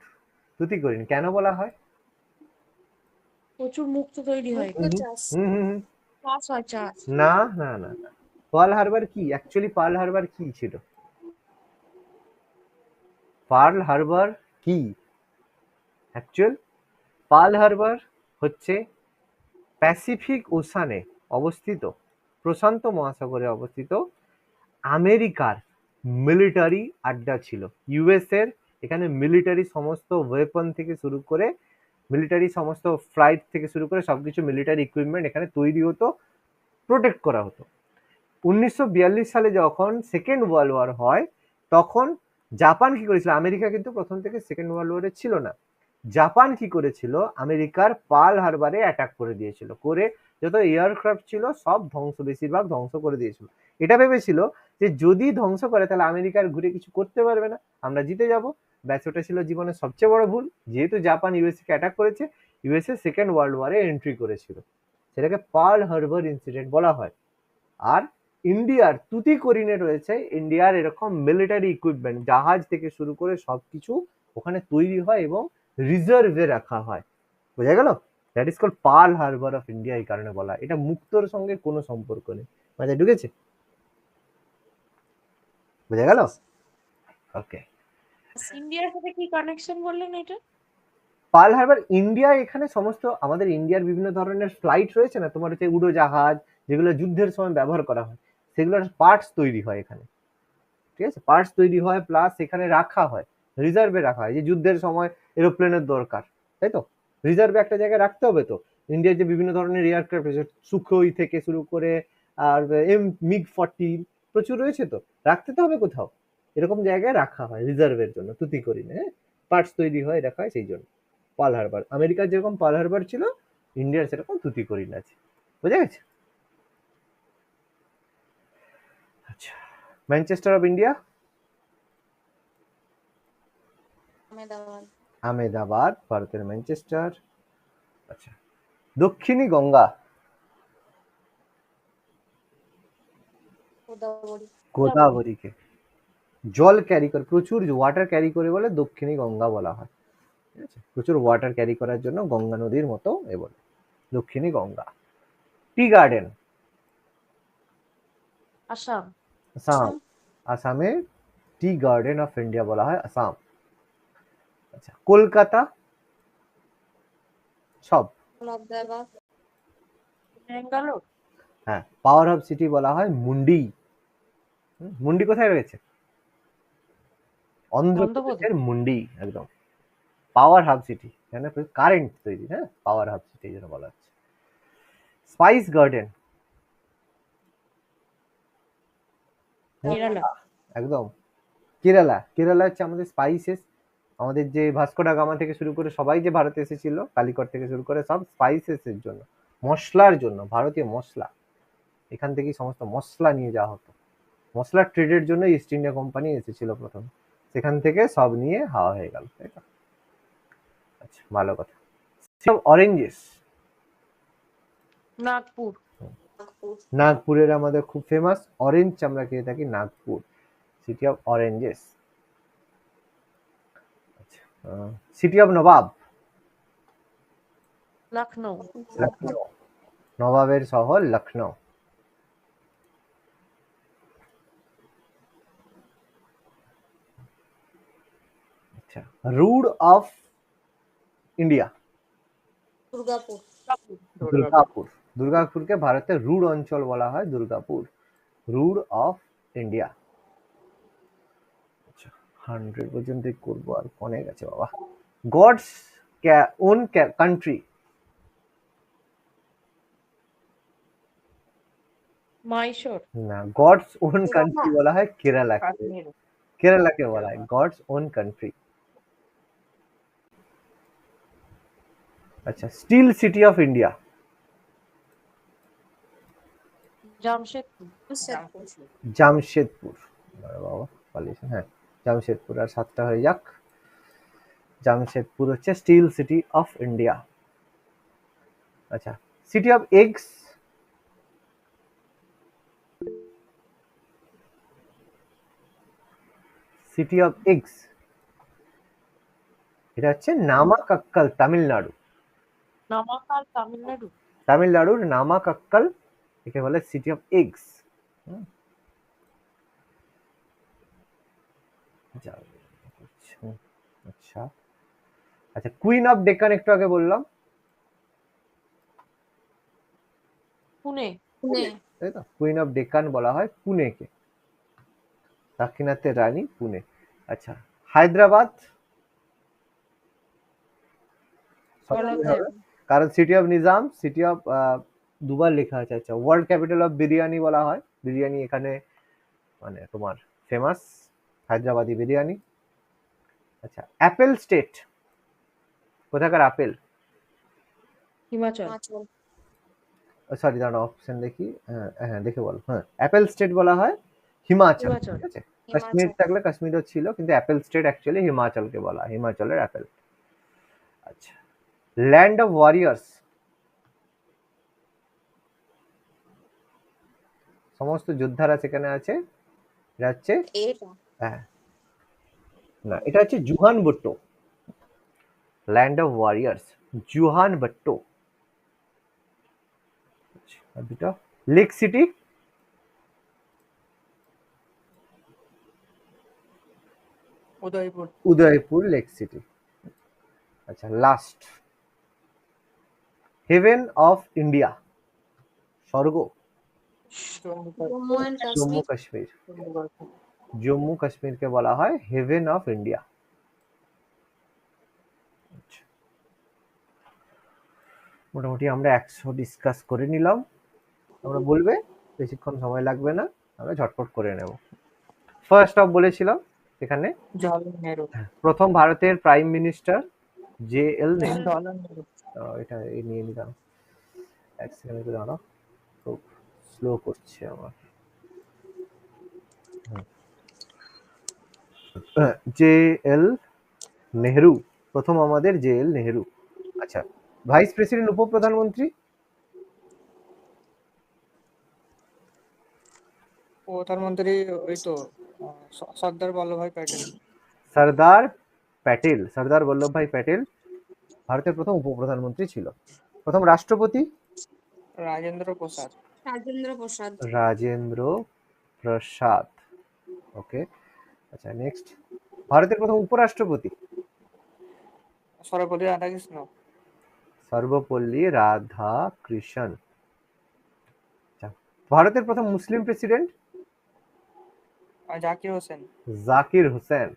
Tuticorin কেন বলা হয়? প্রচুর মুক্তো তৈরি হয়। মুক্তো চাষ। চাষ হয়, চাষ। না না না না, পার্ল হারবার কি অ্যাকচুয়ালি, পার্ল হারবার কি ছিল? পার্ল হারবার কি অ্যাকচুয়াল? পার্ল হারবার হচ্ছে প্যাসিফিক ওশানে অবস্থিত, প্রশান্ত মহাসাগরে অবস্থিত আমেরিকার মিলিটারি আড্ডা ছিল। ইউএস এর এখানে মিলিটারি সমস্ত ওয়েপন থেকে শুরু করে, মিলিটারি সমস্ত ফ্লাইট থেকে শুরু করে সবকিছু মিলিটারি ইকুইপমেন্ট এখানে তৈরি হতো, প্রোটেক্ট করা হতো। 1942 সালে যখন সেকেন্ড ওয়ার্ল্ড ওয়ার হয়, তখন জাপান কি করেছিল, আমেরিকা কিন্তু প্রথম থেকে সেকেন্ড ওয়ার্ল্ড ওয়ারে ছিল না। জাপান কি করেছিল, আমেরিকার পার্ল হারবারে অ্যাটাক করে দিয়েছিল, করে যত এয়ারক্রাফট ছিল সব ধ্বংস, বেশিরভাগ ধ্বংস করে দিয়েছিল। এটা ভেবেছিল যে যদি ধ্বংস করে তাহলে আমেরিকার ঘুরে কিছু করতে পারবে না, আমরা জিতে যাব। ব্যাস, ওটা ছিল জীবনের সবচেয়ে বড় ভুল। যেহেতু জাপান ইউএসএ কে অ্যাটাক করেছে, ইউএসএ সেকেন্ড ওয়ার্ল্ড ওয়ারে এন্ট্রি করেছিল, সেটাকে পার্ল হারবার ইনসিডেন্ট বলা হয়। আর ইন্ডিয়ার তুতিকোরিনে রয়েছে ইন্ডিয়ার এরকম মিলিটারি ইকুইপমেন্ট, জাহাজ থেকে শুরু করে সবকিছু ওখানে তৈরি হয় এবং রিজার্ভে রাখা হয়। বোঝা গেল? That is called pearl harbour of India, এই কারণে বলা। এটা মুক্তোর সঙ্গে কোনো সম্পর্ক নেই। মাঝে ঢুকেছে? বোঝা গেল? ওকে। ইন্ডিয়ার সাথে কি কানেকশন বললেন এটা? পার্ল হারবার ইন্ডিয়া, এখানে সমস্ত আমাদের ইন্ডিয়ার বিভিন্ন ধরনের ফ্লাইট রয়েছে না, তোমার হচ্ছে উড়োজাহাজ, যেগুলো যুদ্ধের সময় ব্যবহার করা হয়, সেগুলোর পার্টস তৈরি হয় এখানে। ঠিক আছে, পার্টস তৈরি হয়, প্লাস এখানে রাখা হয়, রিজার্ভে রাখা হয়। যে যুদ্ধের সময় এরোপ্লেনের দরকার, তাই তো, রিজার্ভে একটা জায়গায় রাখতে হবে। তো ইন্ডিয়ার যে বিভিন্ন ধরনের এয়ারক্রাফট রয়েছে, সুখোই থেকে শুরু করে আর MiG-40 প্রচুর রয়েছে, তো রাখতে তো হবে কোথাও, এরকম জায়গায় রাখা হয় রিজার্ভের জন্য। তুতিকোরিনে পার্টস তৈরি হয়, রাখা হয়, সেই জন্য পার্ল হারবার। আমেরিকার যেরকম পার্ল হারবার ছিল, ইন্ডিয়ার সেরকম তুতিকোরিন আছে। বোঝা গেছে? আচ্ছা, Manchester of India. Ahmedabad. Ahmedabad ভারতের ম্যানচেস্টার। আচ্ছা, দক্ষিণী গঙ্গা। গোদাবরী। গোদাবরীকে জল ক্যারি করে, প্রচুর ওয়াটার ক্যারি করে বলে দক্ষিণী গঙ্গা বলা হয়। ঠিক আছে, প্রচুর ওয়াটার ক্যারি করার জন্য গঙ্গা নদীর মতো এ বলে দক্ষিণী গঙ্গা। Tea garden. আসাম। আসাম। আসামে টি গার্ডেন অফ ইন্ডিয়া বলা হয় আসাম। আচ্ছা, কলকাতা। সব। আহমেদাবাদ। ব্যাঙ্গালোর। হ্যাঁ, পাওয়ার হাব সিটি বলা হয় মুন্ডি। মুন্ডি কোথায় রয়েছে? অন্ধ্রপ্রদেশের মুন্ডি, একদম পাওয়ার হাব সিটি, এখানে কারেন্ট তৈরি। হ্যাঁ, পাওয়ার হাব সিটি যেন বলা হচ্ছে। Spice garden, Kerala. একদম কেরালা। কেরালা হচ্ছে আমাদের স্পাইসেস, আমাদের যে ভাস্কো ডা গামা থেকে শুরু করে সবাই যে ভারতে এসেছিল, কালিকট থেকে শুরু করে সব স্পাইসেস এর জন্য, মশলার জন্য, ভারতীয় মশলা, এখান থেকেই সমস্ত মশলা নিয়ে যাওয়া হতো। মশলার ট্রেডের জন্য ইস্ট ইন্ডিয়া কোম্পানি এসেছিল প্রথম, সেখান থেকে সব নিয়ে হাওয়া হয়ে গেল, তাই তো? আচ্ছা, ভালো কথা। সব অরেঞ্জেস, নাগপুর। নাগপুর। নাগপুরের আমাদের খুব ফেমাস অরেঞ্জ আমরা খেয়ে থাকি, Nagpur city of oranges. City of nawab, Lucknow. Lucknow, নবাবের শহর লখনৌ। আচ্ছা, Ruhr of India, Durgapur. Durgapur. দুর্গাপুরকে ভারতের রুড অঞ্চল বলা হয়, দুর্গাপুর, রুড অফ ইন্ডিয়া। আচ্ছা, 100 পর্যন্তই করবো, আর অনেক আছে বাবা। God's own country, Mysore. না, গডস ওন কান্ট্রি বলা হয় কেরালাকে, কাশ্মীর। কেরালাকে বলা হয় গডস ওন কান্ট্রি। আচ্ছা, still city of India, Jamshedpur. Jamshedpur. Jamshedpur. আরে বাবা পালিয়েছে, হ্যাঁ জামশেদপুর, আর 7টা হয়ে যাক। জামশেদপুর হচ্ছে স্টিল সিটি অফ ইন্ডিয়া। আচ্ছা, city of eggs, city of eggs, এটা হচ্ছে নামাকাক্কাল, তামিলনাড়ু। নামাকাল তামিলনাড়ু। তামিলনাড়ুর নামাকাক্কাল, একে বলে সিটি অফ এগস। আচ্ছা আচ্ছা, কুইন অফ ডেকান একটু আগে বললাম, পুনে। পুনে। তাই তো? কুইন অফ ডেকান বলা হয় পুনেকে, দাক্ষিণাত্যের রানী পুনে। আচ্ছা, হায়দ্রাবাদ, জলাধার। কারণ city of Nizam, city of দুবার লেখা আছে। আচ্ছা, ওয়ার্ল্ড ক্যাপিটাল অফ বিরিয়ানি বলা হয়, বিরিয়ানি এখানে মানে তোমার ফেমাস, হায়দ্রাবাদি বিরিয়ানি। আচ্ছা, অ্যাপেল স্টেট, কোথাকার আপেল? হিমাচল। হিমাচল। সরি, দাঁড়া অপশন দেখি, হ্যাঁ দেখে বল। হ্যাঁ, অ্যাপেল স্টেট বলা হয় হিমাচল, হিমাচল। ঠিক আছে? কাশ্মীর থাকলে কাশ্মীরও ছিল, কিন্তু অ্যাপেল স্টেট অ্যাকচুয়ালি হিমাচলকে বলা হয়, হিমাচলের অ্যাপেল। আচ্ছা, ল্যান্ড অফ ওয়ারিয়ার্স, সমস্ত যোদ্ধারা সেখানে আছে, এটা হচ্ছে, এটা হ্যাঁ না, এটা হচ্ছে জুহান ভুট্টো, ল্যান্ড অফ ওয়ারিয়ার্স, জুহান ভুট্টো। আর দুটো, lake city, Udaipur. Udaipur lake city. আচ্ছা, লাস্ট, হেভেন অফ ইন্ডিয়া, স্বর্গ, জম্মু এন্ড জম্মু কাশ্মীর। কাশ্মীর। জম্মু কাশ্মীরকে বলা হয় হেভেন অফ ইন্ডিয়া। মোটামুটি আমরা 100 ডিসকাস করে নিলাম। আমরা বলবে, বেশিক্ষণ সময় লাগবে না, আমরা ঝটপট করে নেব। ফার্স্ট অফ বলেছিলাম এখানে, জওয়াহরলাল নেহরু। প্রথম ভারতের prime minister JL Nehru. Jawaharlal Nehru. এটা এই নিয়ে নিলাম, এক সেকেন্ড একটু দাঁড়াও, খুব স্লো করছে আমার। JL নেহরু, প্রথম আমাদের JL নেহরু। আচ্ছা, ভাইস প্রেসিডেন্ট, উপপ্রধানমন্ত্রী, প্রধানমন্ত্রী ওই তো সর্দার বল্লভভাই প্যাটেল। সর্দার প্যাটেল, সর্দার বল্লভভাই প্যাটেল ভারতের প্রথম উপপ্রধানমন্ত্রী ছিল। প্রথম রাষ্ট্রপতি, রাজেন্দ্র প্রসাদ। রাজেন্দ্র প্রসাদ। রাজেন্দ্র প্রসাদ। ওকে, আচ্ছা নেক্সট, ভারতের প্রথম উপরাষ্ট্রপতি, সর্বপল্লী রাধাকৃষ্ণ। সর্বপল্লী রাধাকৃষ্ণন। আচ্ছা, ভারতের প্রথম মুসলিম প্রেসিডেন্ট, জাকির হোসেন। জাকির হোসেন।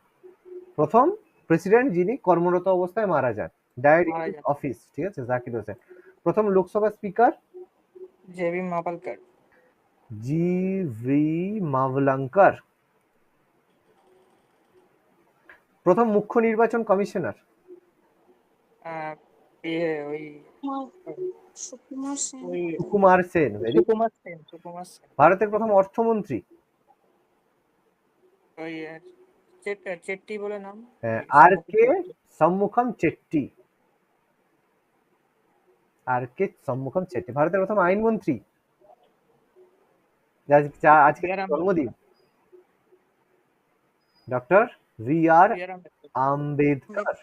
প্রথম প্রেসিডেন্ট যিনি কর্মরত অবস্থায় মারা যান, ডায়েড ইন মারা যান। অফিস, ঠিক আছে, জাকির হোসেন। প্রথম Lok Sabha speaker, J B Mavalankar. G V Mavalankar. প্রথম মুখ্য নির্বাচন কমিশনার। ওই সুকুমার সেন। ওই সুকুমার সেন। ভেরি। সুকুমার সেন। ভারতের প্রথম অর্থমন্ত্রী। ওই চেট্টি বলে নাম। আর কে সম্মুখম চেট্টি। আর কে সম্মুখম চেট্টি। ভারতের প্রথম আইনমন্ত্রী আজকে জন্মদিন। ডক্টর ভি আর আম্বেদকর।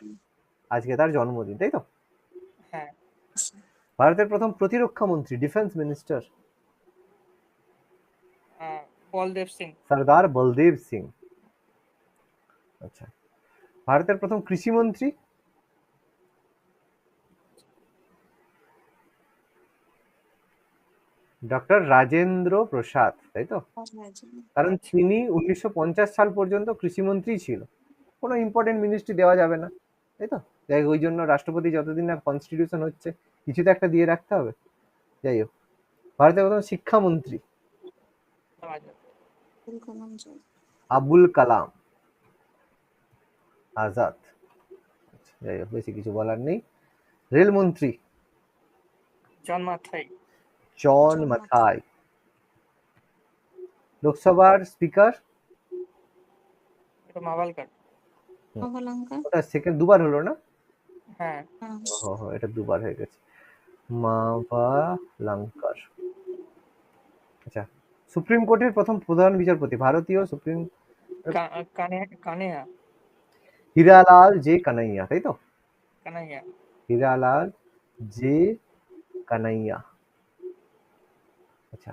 আজকে তার জন্মদিন, তাই তো? হ্যাঁ। ভারতের প্রথম প্রতিরক্ষা মন্ত্রী, ডিফেন্স মিনিস্টার। বলদেব সিং। সর্দার বলদেব সিং। আচ্ছা, ভারতের প্রথম কৃষিমন্ত্রী। ডক্টর রাজেন্দ্র প্রসাদ, তাই তো? কারণ তিনি 1950 সাল পর্যন্ত কৃষিমন্ত্রী ছিল। কোনো ইম্পর্টেন্ট মিনিস্ট্রি দেওয়া যাবে না, তাই তো? যাই হোক, ওই জন্য রাষ্ট্রপতি যতদিন না কনস্টিটিউশন হচ্ছে কিছু তো একটা দিয়ে রাখতে হবে। যাই হোক, ভারতের প্রথম শিক্ষামন্ত্রী আবুল কালাম আজাদ। যাই হোক, বেশি কিছু বলার নেই। রেলমন্ত্রী জন মাথাই। জন মাথাই। লোকসভার স্পিকার মাভালকার। ওটা সেকেন্ড দুবার হলো না? হ্যাঁ। এটা দুবার হয়ে গেছে। মাভালঙ্কর। আচ্ছা, সুপ্রিম কোর্টের প্রথম প্রধান বিচারপতি, ভারতীয় সুপ্রিম। কানেয়া। হীরালাল জে কানাইয়া, তাই তো? কানাইয়া। হীরালাল জে কানাইয়া। আচ্ছা,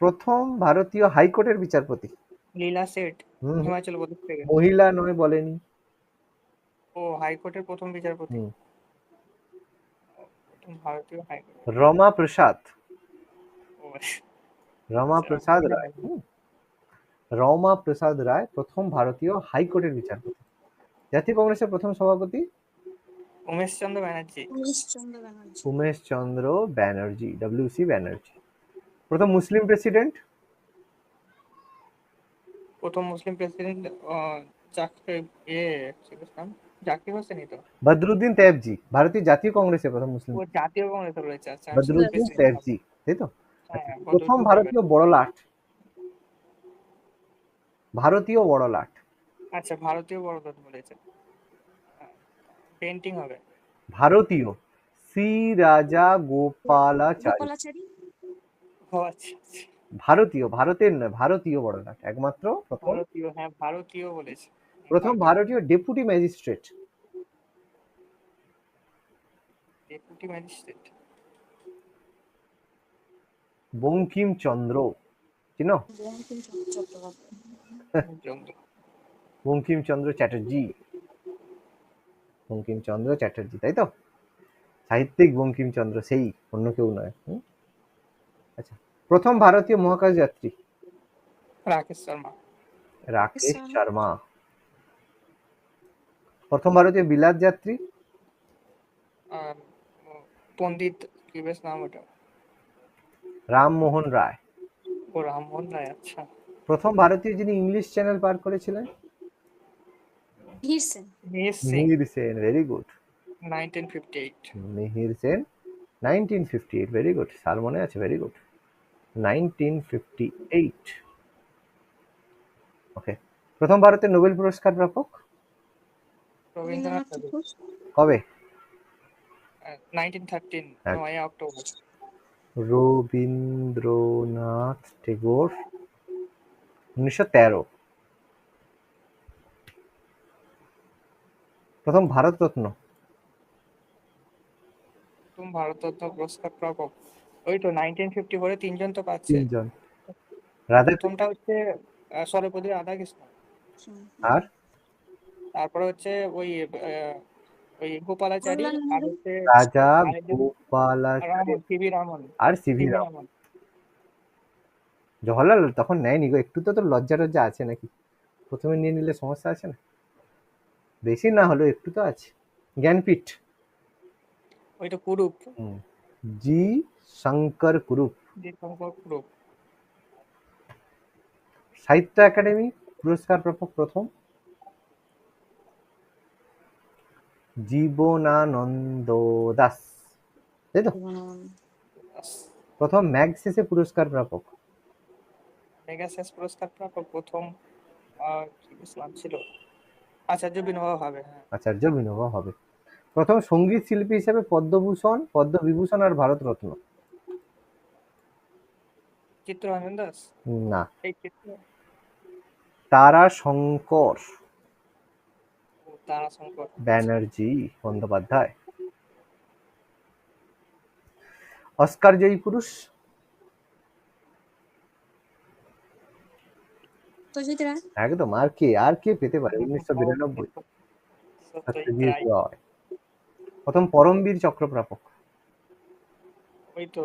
প্রথম ভারতীয় হাইকোর্টের বিচারপতি। লীলা সেঠ, হিমাচল প্রদেশ থেকে। মহিলা নয়, বলেনি। ও হাইকোর্টের প্রথম বিচারপতি। ভারতীয় হাইকোর্ট। রমা প্রসাদ। রমা প্রসাদ রায়। রমা প্রসাদ রায় প্রথম ভারতীয় হাইকোর্টের বিচারপতি। জাতীয় কংগ্রেসের প্রথম সভাপতি উমেশ চন্দ্র ব্যানার্জি। উমেশ চন্দ্র ব্যানার্জি, ডব্লিউসি ব্যানার্জি। প্রথম মুসলিম প্রেসিডেন্ট। প্রথম মুসলিম প্রেসিডেন্ট জাকির হোসেনই তো। বদরুদ্দিন তৈয়বজি, ভারতীয় জাতীয় কংগ্রেসের প্রথম মুসলিম। ও জাতীয় কংগ্রেসে রয়েছে। আচ্ছা, বদরুদ্দিন তৈয়বজি, তাই তো? হ্যাঁ, প্রথম ভারতীয় বড়লাট। ভারতীয় বড়লাট। আচ্ছা, ভারতীয় বড়লাট বলেছে। পেন্টিং হবে। ভারতীয় শ্রী রাজা গোপালাচারী। ও আচ্ছা। ভারতীয়, ভারতের নয়, ভারতীয় বড়লাট একমাত্র প্রথম। ভারতীয়, হ্যাঁ ভারতীয় বলেছে। প্রথম ভারতীয় deputy magistrate. Deputy magistrate Bankimchandra, চিনো? বঙ্কিমচন্দ্র চ্যাটার্জি। বঙ্কিমচন্দ্র চ্যাটার্জি, তাই তো? সাহিত্যিক বঙ্কিমচন্দ্র, সেই, অন্য কেউ নয়। আচ্ছা, প্রথম ভারতীয় মহাকাশ যাত্রী। রাকেশ শর্মা। রাকেশ শর্মা। প্রথম ভারতীয় বিলাত যাত্রী। পণ্ডিত কি বেশ নাম ওটা? রামমোহন রায়। ও রামমোহন রায়। আচ্ছা। প্রথম ভারতীয় যিনি ইংলিশ চ্যানেল পার করেছিলেন। Mihir Sen, very good. 1958। Mihir Sen 1958, very good. সাল মনে আছে, ভেরি গুড। 1958। ওকে, প্রথম ভারতের নোবেল পুরস্কার প্রাপক রবীন্দ্রনাথ ঠাকুর। কবে? 1913, 9 অক্টোবর। রবীন্দ্রনাথ ঠাকুর 1913। প্রথম ভারতরত্ন। প্রথম ভারতরত্ন পুরস্কার প্রাপক ওই তো 1954 তিনজন তো পাচ্ছে। তিনজন। রাধা। প্রথমটা হচ্ছে সর্বপল্লী রাধাকৃষ্ণ। আর তারপরে হচ্ছে ওই গোপালাচারী, আর হচ্ছে রাজা গোপালাচারী সিভি রামন। আর সিভি রামন। জওহরলাল তখন নেয়নি গো, একটু তো লজ্জা টজ্জা আছে নাকি? প্রথমে নিয়ে নিলে সমস্যা আছে না? বেশি না হলেও একটু তো আছে। জ্ঞানপীঠ। ওইটা কুরুপ। জি শঙ্কর কুরুপ। দীপঙ্কর গ্রুপ। সাহিত্য একাডেমি পুরস্কার প্রাপক প্রথম জীবনানন্দ দাস, তাই তো? প্রথম ম্যাগসেসে পুরস্কার প্রাপক মেগাসেস পুরস্কার প্রাপক প্রথম কি নাম ছিল? আচার্য বিনোবা ভাবে। হ্যাঁ, আচার্য বিনোবা ভাবে। প্রথম সঙ্গীত শিল্পী হিসেবে পদ্মভূষণ, পদ্মবিভূষণ আর ভারতরত্ন। চিত্তরঞ্জন দাস। না, এই চিত্র তারাশঙ্কর তারাশঙ্কর। ব্যানার্জি বন্দ্যোপাধ্যায়। অস্কার জয়ী পুরুষ সত্যজিৎ রায়। একদম। আর কে পেতে পারে? 1992 সত্যজিৎ সত্যজিৎ রায়। রায়। প্রথম পরমবীর চক্র প্রাপক ওই তো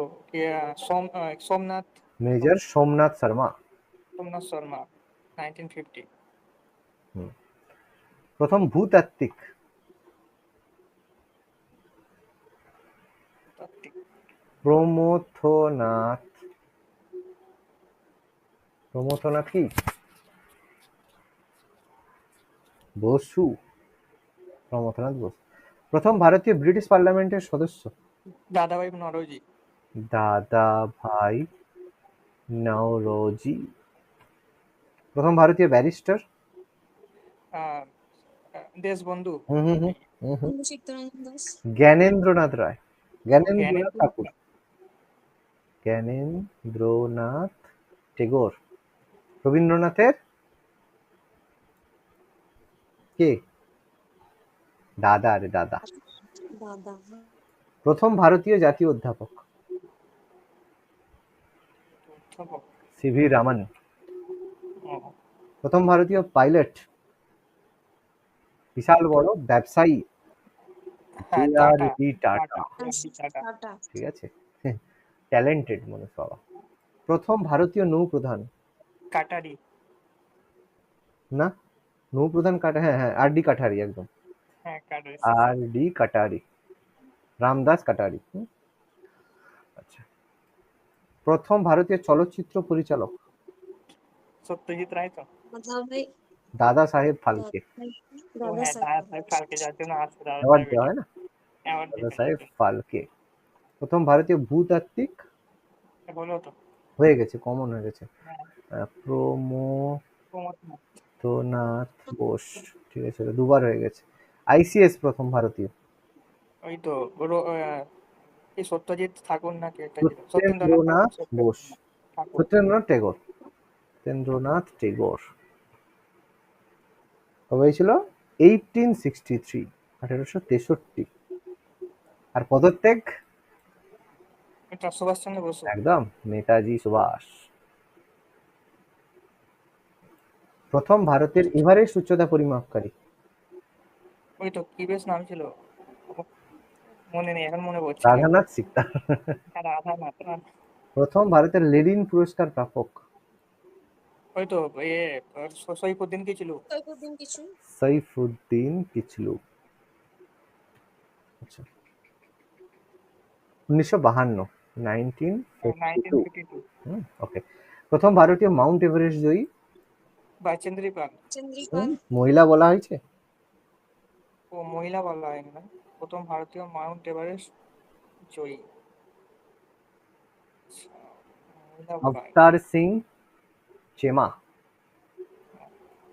সোমনাথ মেজর সোমনাথ শর্মা। সোমনাথ শর্মা 1950। প্রথম ভূতাত্ত্বিক তাত্ত্বিক। প্রমথনাথ কি বসু, প্রমথনাথ বসু। প্রথম ভারতীয় ব্রিটিশ পার্লামেন্টের সদস্য দাদাভাই নরোজি। দাদা ভাই নওরোজি। প্রথম ভারতীয় ব্যারিস্টার দেশবন্ধু। চিত্তরঞ্জন দাস। জ্ঞানেন্দ্রনাথ রায়, জ্ঞানেন্দ্রনাথ জ্ঞানেন্দ্র ঠাকুর, জ্ঞানেন্দ্রনাথ টেগোর। রবীন্দ্রনাথের কে? দাদা রে দাদা। দাদা। প্রথম ভারতীয় জাতীয় অধ্যাপক অধ্যাপক। CV Ramon. ও, প্রথম ভারতীয় পাইলট বিশাল বড় ব্যবসায়ী হ্যাঁ, আর টাটা। ডি টাটা। টাটা। টাটা। ঠিক আছে, ট্যালেন্টেড মানুষ বাবা। প্রথম ভারতীয় নৌপ্রধান কাটারি। না, নৌপ্রধান কাটা, হ্যাঁ হ্যাঁ, আর ডি কাঠারি, একদম হ্যাঁ, কাটারি। আর ডি কাটারি, রামদাস কাটারি। আচ্ছা, প্রথম ভারতীয় চলচ্চিত্র পরিচালক সত্যজিৎ রায় তো। দাদাভাই। দাদা সাহেব ফালকে। ও দাদা হ্যাঁ, দাদা সাহেব ফালকে যার জন্য আছে দাদা অ্যাওয়ার্ড সাহেব দেওয়া হয় না, অ্যাওয়ার্ড দাদা দিতে সাহেব যাচ্ছে। ফালকে। প্রথম ভারতীয় ভূতাত্ত্বিক হলো তো। হয়ে গেছে, কমন হয়ে গেছে, হ্যাঁ, প্রমথনাথ। প্রমথনাথ বোস। ঠিক আছে, এটা দুবার হয়ে গেছে। আইসিএস প্রথম ভারতীয় ওই তো এই সত্যজিৎ ঠাকুর নাকি একটা ছিল, সত্যেন্দ্রনাথ বোস, ঠাকুর। সত্যেন্দ্রনাথ টেগোর, সত্যেন্দ্রনাথ টেগোর। কবে হয়েছিল? 1863, 1863। আর পদত্যাগ এটা সুভাষচন্দ্র বসু। একদম নেতাজি সুভাষ। প্রথম ভারতের এভারেস্ট উচ্চতা পরিমাপকারী ওই তো কি বেশ নাম ছিল, মনে নেই এখন, মনে পড়ছে না। রাধানাথ সিকদার। হ্যাঁ, রাধানাথ। প্রথম ভারতের লেনিন পুরস্কার প্রাপক ওই তো সৈফুদ্দিন কি ছিল। সৈফুদ্দিন কিছু। সৈফুদ্দিন কিচলু। আচ্ছা, 1952, 1952। 1952। ওকে। প্রথম ভারতীয় মাউন্ট এভারেস্ট জয়ী বাইচেন্দ্রী পাল। চন্দ্রিপাল। মহিলা বলা হয়েছে? ও মহিলা বলা হয়নি না। প্রথম ভারতীয় মাউন্ট এভারেস্ট জয়ী মহিলা বলা হয়নি। अवतार सिंह चेमा,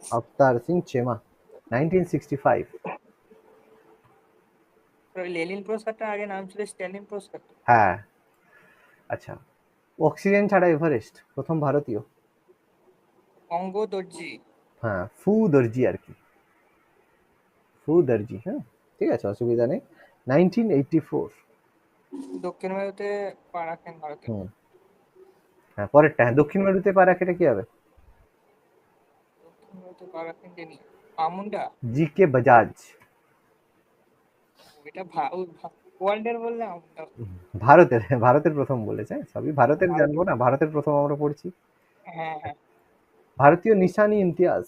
अवतार सिंह चेमा, 1965। ওই লেনিন পুরস্কারটা আগে নাম ছিল স্ট্যালিন পুরস্কার। হ্যাঁ। আচ্ছা, অক্সিজেন ছাড়া এভারেস্ট প্রথম ভারতীয় অঙ্গ দর্জি। হ্যাঁ, ফু দর্জি আর কি, ফু দর্জি। হ্যাঁ, ঠিক আছে, অসুবিধা নেই। 1984। দক্ষিণ ভারতে পা রাখেন ভারতে। হুম, হ্যাঁ, পরেরটা। হ্যাঁ, দক্ষিণ মেরুতে পা রাখাটা কি হবে? দক্ষিণ ভারতে পা রাখেন তিনি আমুন্ডা। জি কে বাজাজ। এটা ওয়ার্ল্ডের বললে আমুন্ডা। ভারতের প্রথম বলেছে, সবই ভারতের জানবো না, ভারতের প্রথম আমরা পড়ছি। হ্যাঁ হ্যাঁ। ভারতীয় নিশানি ইমতিয়াজ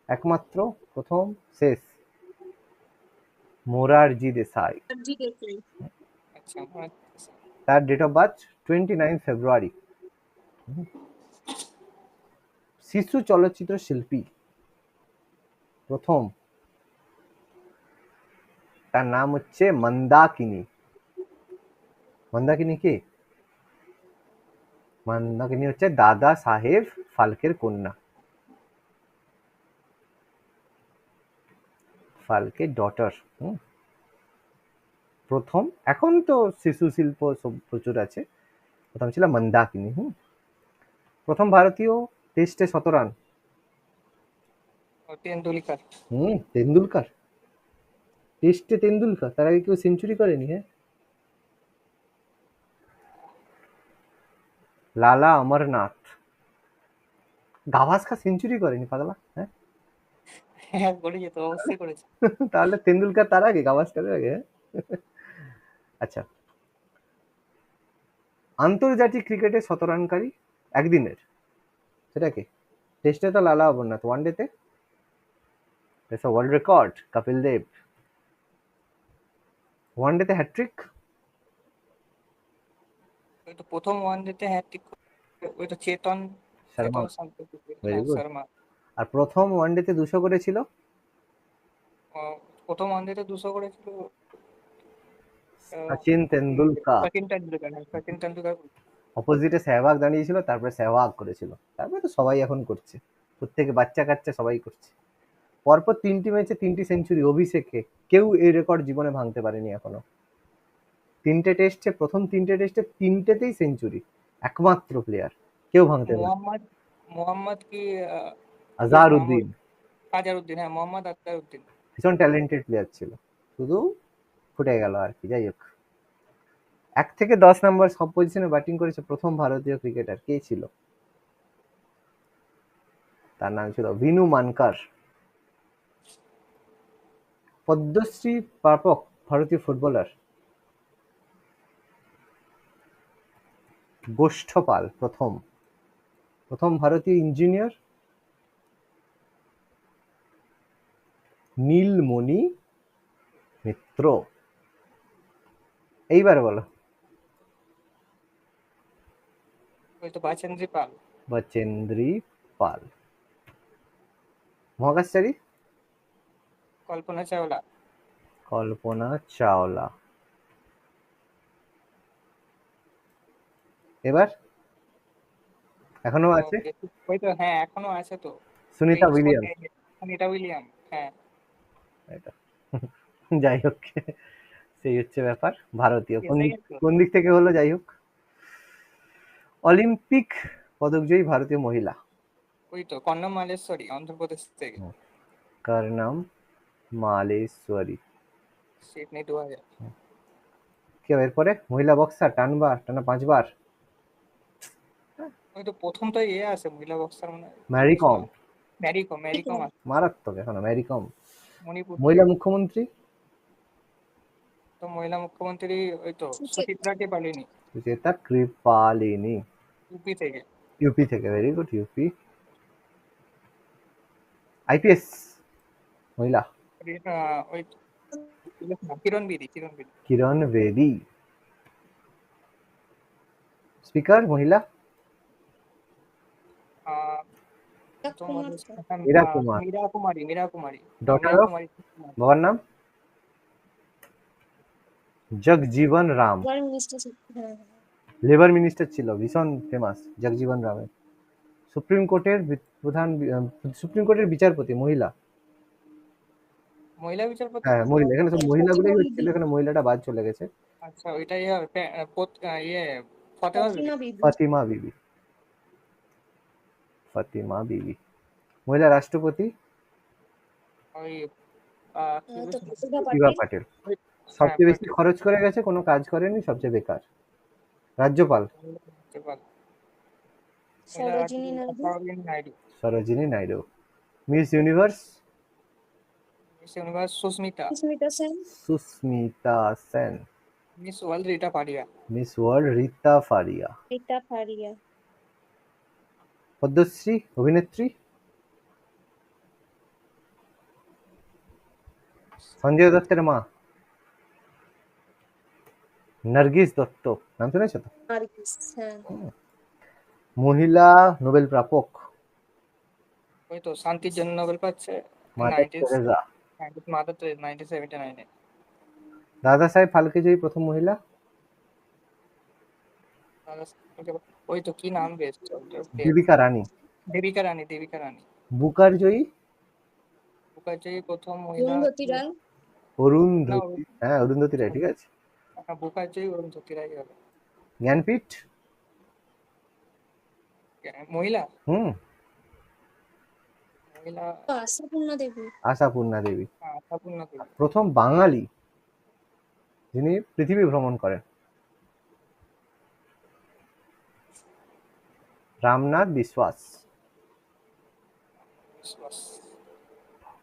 একমাত্র, প্রথম, শেষ মোরারজি দেসাই। জি দেশাই। আচ্ছা, তার ডেট অফ বার্থ 29 ফেব্রুয়ারি। শিশু চলচ্চিত্র শিল্পী প্রথম, তার নাম হচ্ছে মন্দাকিনী। মন্দাকিনী কে? মন্দাকিনী হচ্ছে দাদা সাহেব ফালকের কন্যা, ফালকের ডটার। প্রথম, এখন তো শিশু শিল্প সব প্রচুর আছে, প্রথম ছিল মন্দাকিনী। প্রথম ভারতীয় টেস্টে 100 রান। তেন্ডুলকার। তেন্ডুলকার, টেস্টে তেন্ডুলকার, তার আগে কেউ সেঞ্চুরি করেনি। হ্যাঁ, লালা অমরনাথ। গাভাস্কার সেঞ্চুরি করেনি পাগলা। হ্যাঁ, হ্যাঁ করেছে তো, অবশ্যই করেছে। তাহলে তেন্ডুলকার তার আগে, গাভাস্কারের আগে। হ্যাঁ? আচ্ছা, আন্তর্জাতিক ক্রিকেটে 100 রানকারী একদিনের, সেটা কি? টেস্টে তো লালা Amarnath, ওয়ানডেতে world record Kapil Dev. ওয়ানডেতে hat trick. ওই তো প্রথম ওয়ানডেতে হ্যাট্রিক, ওই তো চেতন শর্মা, চেতন something, ভেরি হ্যাঁ গুড। শর্মা। আর প্রথম ওয়ানডেতে 200 করেছিল প্রথম ওয়ানডেতে 200 করেছিল সচিন তেন্ডুলকার। সচিন তেন্ডুলকার। হ্যাঁ সচিন তেন্ডুলকার। অপোজিটে সেহবাগ দাঁড়িয়েছিল, তারপরে সেহবাগ করেছিল, তারপরে তো সবাই এখন করছে, প্রত্যেকে বাচ্চা কাচ্চা সবাই করছে। পরপর 3টি ম্যাচে 3টি সেঞ্চুরি অভিষেকে, কেউ এই রেকর্ড জীবনে ভাঙতে পারেনি এখনো। 3টে টেস্টে, প্রথম 3টে টেস্টে 3টেতেই সেঞ্চুরি, একমাত্র প্লেয়ার, কেউ ভাঙতে পারে। মোহাম্মদ মোহাম্মদ কি আজহারউদ্দিন, আজহারউদ্দিন, হ্যাঁ মোহাম্মদ আজহারউদ্দিন। ভীষণ ট্যালেন্টেড প্লেয়ার ছিল, শুধু ফুটে গেল আর কি। যাই হোক, 1 থেকে 10 নম্বর সব পজিশনে ব্যাটিং করেছে প্রথম ভারতীয় ক্রিকেটার, কে ছিল? তার নাম ছিল ভিনু মানকার। পদ্মশ্রী প্রাপক ভারতীয় ফুটবলার গোষ্ঠপাল প্রথম। প্রথম ভারতীয় ইঞ্জিনিয়ার নীলমণি মিত্র। এইবার বলো। ওই তো বাচেন্দ্রী পাল। বচেন্দ্রী পাল। মহাকাশচারী কল্পনা চাওলা। কল্পনা চাওলা। এবার এখনো আছে ওই তো, হ্যাঁ এখনো আছে তো। সুনিতা উইলিয়াম। সুনিতা উইলিয়াম, হ্যাঁ। এটা যাই হোক, সেই হচ্ছে ব্যাপার। ভারতীয় কোন এসে গেছে। কোন দিক থেকে হলো, যাই হোক। অলিম্পিক পদকজয়ী ভারতীয় মহিলা, ওই তো কর্ণম মালেশ্বরী, অন্ধ্রপ্রদেশ থেকে। কর্ণম মালেশ্বরী। সিডনি 2000। কি হবে এরপরে? মহিলা বক্সার টানা 5 বার। ওই তো প্রথম তো আছে মহিলা বক্সার, মানে ম্যারি কম, ম্যারিকম আছে মারাত্মক এখনো ম্যারি কম। মণিপুর মহিলা থেকে। মুখ্যমন্ত্রী, তো মহিলা মুখ্যমন্ত্রী ওই তো সুচিত্রাকে পালিনি, সুচেতা কৃপালিনী, ইউপি থেকে। ইউপি থেকে, ভেরি গুড, ইউপি। আইপিএস মহিলা ওই তো, কিরণ বেদি। কিরণ বেদি। স্পিকার মহিলা তোমার মীরা কুমার। মীরা কুমারী। ডটার অফ, বাবার নাম জগজীবন রাম। লেবার মিনিস্টার ছিল, ভীষণ ফেমাস জগজীবন রামের। সুপ্রিম কোর্টের সুপ্রিম কোর্টের বিচারপতি মহিলা। মহিলা বিচারপতি। হ্যাঁ মহিলা, এখানে সব মহিলাগুলোই হচ্ছিল, এখানে মহিলাটা বাদ চলে গেছে। আচ্ছা ওইটাই হবে। ইয়ে ফতেমা বিবি। ফাতিমা বিবি, ফাতিমা বিবি। মহিলা রাষ্ট্রপতি ওই প্রতিভা পাটিল। সবচেয়ে বেশি খরচ করে গেছে, কোনো কাজ করেনি, সবচেয়ে বেকার। রাজ্যপাল Sarojini Naidu. Miss Universe Sushmita Sen. Miss World Rita Faria. Miss World Rita Faria. Padma Shri অভিনেত্রী সঞ্জয় দত্তের মা নার্গিস দত্ত, নাম শুনেছো তো? নার্গিস, হ্যাঁ। মহিলা নোবেল প্রাপক ওই তো শান্তির জন্য নোবেল পাচ্ছে মাদার 90 তেরেসা। মাদার তো 1979 দাদা সাহেব ফালকে জয়ী প্রথম মহিলা। ওই তো কি নাম বেশ দেবিকা রানী। দেবিকা রানী বুকার জয়ী মুখার্জি প্রথম মহিলা অরুন্ধতী রায়। না অরুন্ধতী, হ্যাঁ অরুন্ধতী রায়, ঠিক আছে। মুখার্জি অরুন্ধতী রায় হবে জ্ঞানপীঠ, মহিলা হুম, মহিলা আশাপূর্ণা দেবী। আশাপূর্ণা দেবী। আশাপূর্ণা দেবী প্রথম বাঙালি যিনি পৃথিবী ভ্রমণ করেন। রামনাথ বিশ্বাস। বিশ্বাস।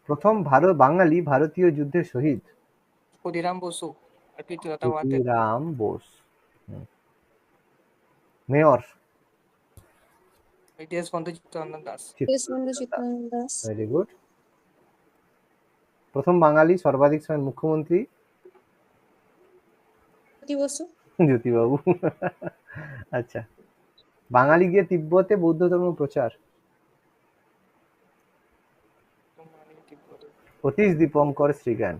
প্রথম বাঙালি ভারতীয় যুদ্ধের শহীদ। ক্ষুদিরাম বসু আর প্রীতিলতা ওয়াতে Khudiram Bose. Mayor Deshbandhu Chittaranjan Das Deshbandhu Chittaranjan Das. Very good. প্রথম বাঙালি সর্বাধিক সময় মুখ্যমন্ত্রী। জ্যোতি বসু। জ্যোতিবাবু। আচ্ছা, বাঙালি গিয়ে তিব্বতে বৌদ্ধ ধর্ম প্রচার। অতীশ দীপঙ্কর শ্রীজ্ঞান।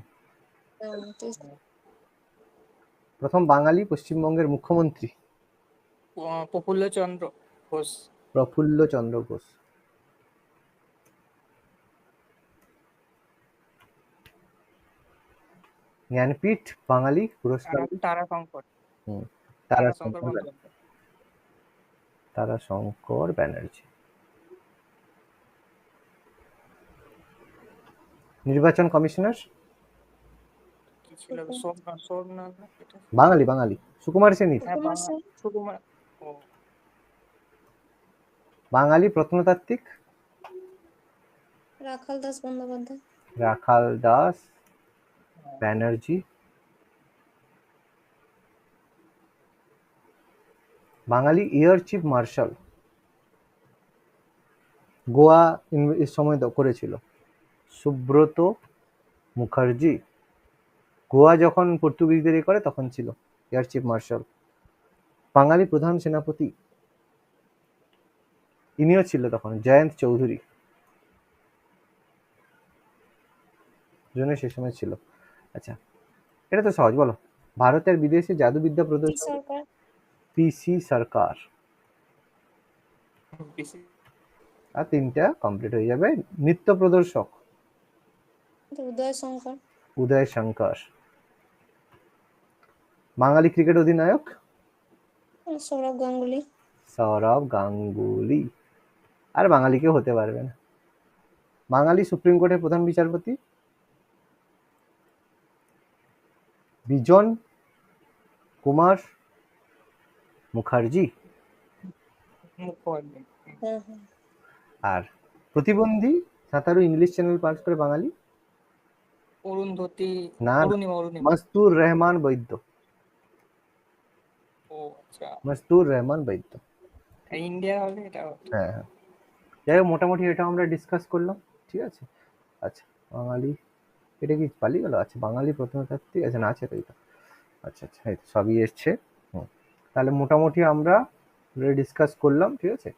প্রথম বাঙালি পশ্চিমবঙ্গের মুখ্যমন্ত্রী। প্রফুল্ল চন্দ্র ঘোষ প্রফুল্ল চন্দ্র ঘোষ। জ্ঞানপীঠ বাঙালি পুরস্কার। তারাশঙ্কর তারাশঙ্কর বন্দ্যোপাধ্যায় তারাশঙ্কর ব্যানার্জি। নির্বাচন কমিশনার কি ছিল সোমনাথ না এটা বাঙালি সুকুমার সেনই। হ্যাঁ সুকুমার সেন। সুকুমার ও বাঙালি প্রত্নতাত্ত্বিক রাখাল দাস বন্দ্যোপাধ্যায়। রাখাল দাস ব্যানার্জি। বাঙালি এয়ার চিফ মার্শাল গোয়া এর সময় করেছিল সুব্রত মুখার্জি। গোয়া যখন পর্তুগিজদের করে তখন ছিল এয়ার চিফ মার্শাল। বাঙালি প্রধান সেনাপতি ইনিও ছিল তখন জয়ন্ত চৌধুরী, জন্য সে সময় ছিল। আচ্ছা, এটা তো সহজ, বলো। ভারতের বিদেশে জাদুবিদ্যা প্রদর্শন। সরকার। পিসি সরকার। বেশি আর তিনটা কমপ্লিট হয়ে যাবে। নৃত্য প্রদর্শক উদয় শঙ্কর। উদয় শঙ্কর। বাঙালি ক্রিকেট অধিনায়ক সৌরভ গাঙ্গুলি। সৌরভ গাঙ্গুলি। আর বাঙালি কেউ হতে পারবে না। বাঙালি সুপ্রিম কোর্টের প্রধান বিচারপতি বিজন কুমার মুখার্জি। মুখোপাধ্যায় হ্যাঁ হ্যাঁ। আর প্রতিবন্ধী সাঁতারু ইংলিশ চ্যানেল পাস করে বাঙালি অরুন্ধতী না, অরুণিমা মস্তুর রহমান বৈদ্য। ও আচ্ছা মস্তুর রহমান বৈদ্য। ইন্ডিয়া হলে এটা হতো। হ্যাঁ হ্যাঁ, যাই হোক মোটামুটি এটা আমরা ডিসকাস করলাম, ঠিক আছে। আচ্ছা, বাঙালি এটা কি পালিয়ে গেল? আচ্ছা, বাঙালি প্রত্নতাত্ত্বিক, আচ্ছা না আছে তো এটা। আচ্ছা আচ্ছা, এই তো সবই এসছে। তাহলে মোটামুটি আমরা ডিসকাস করলাম, ঠিক আছে।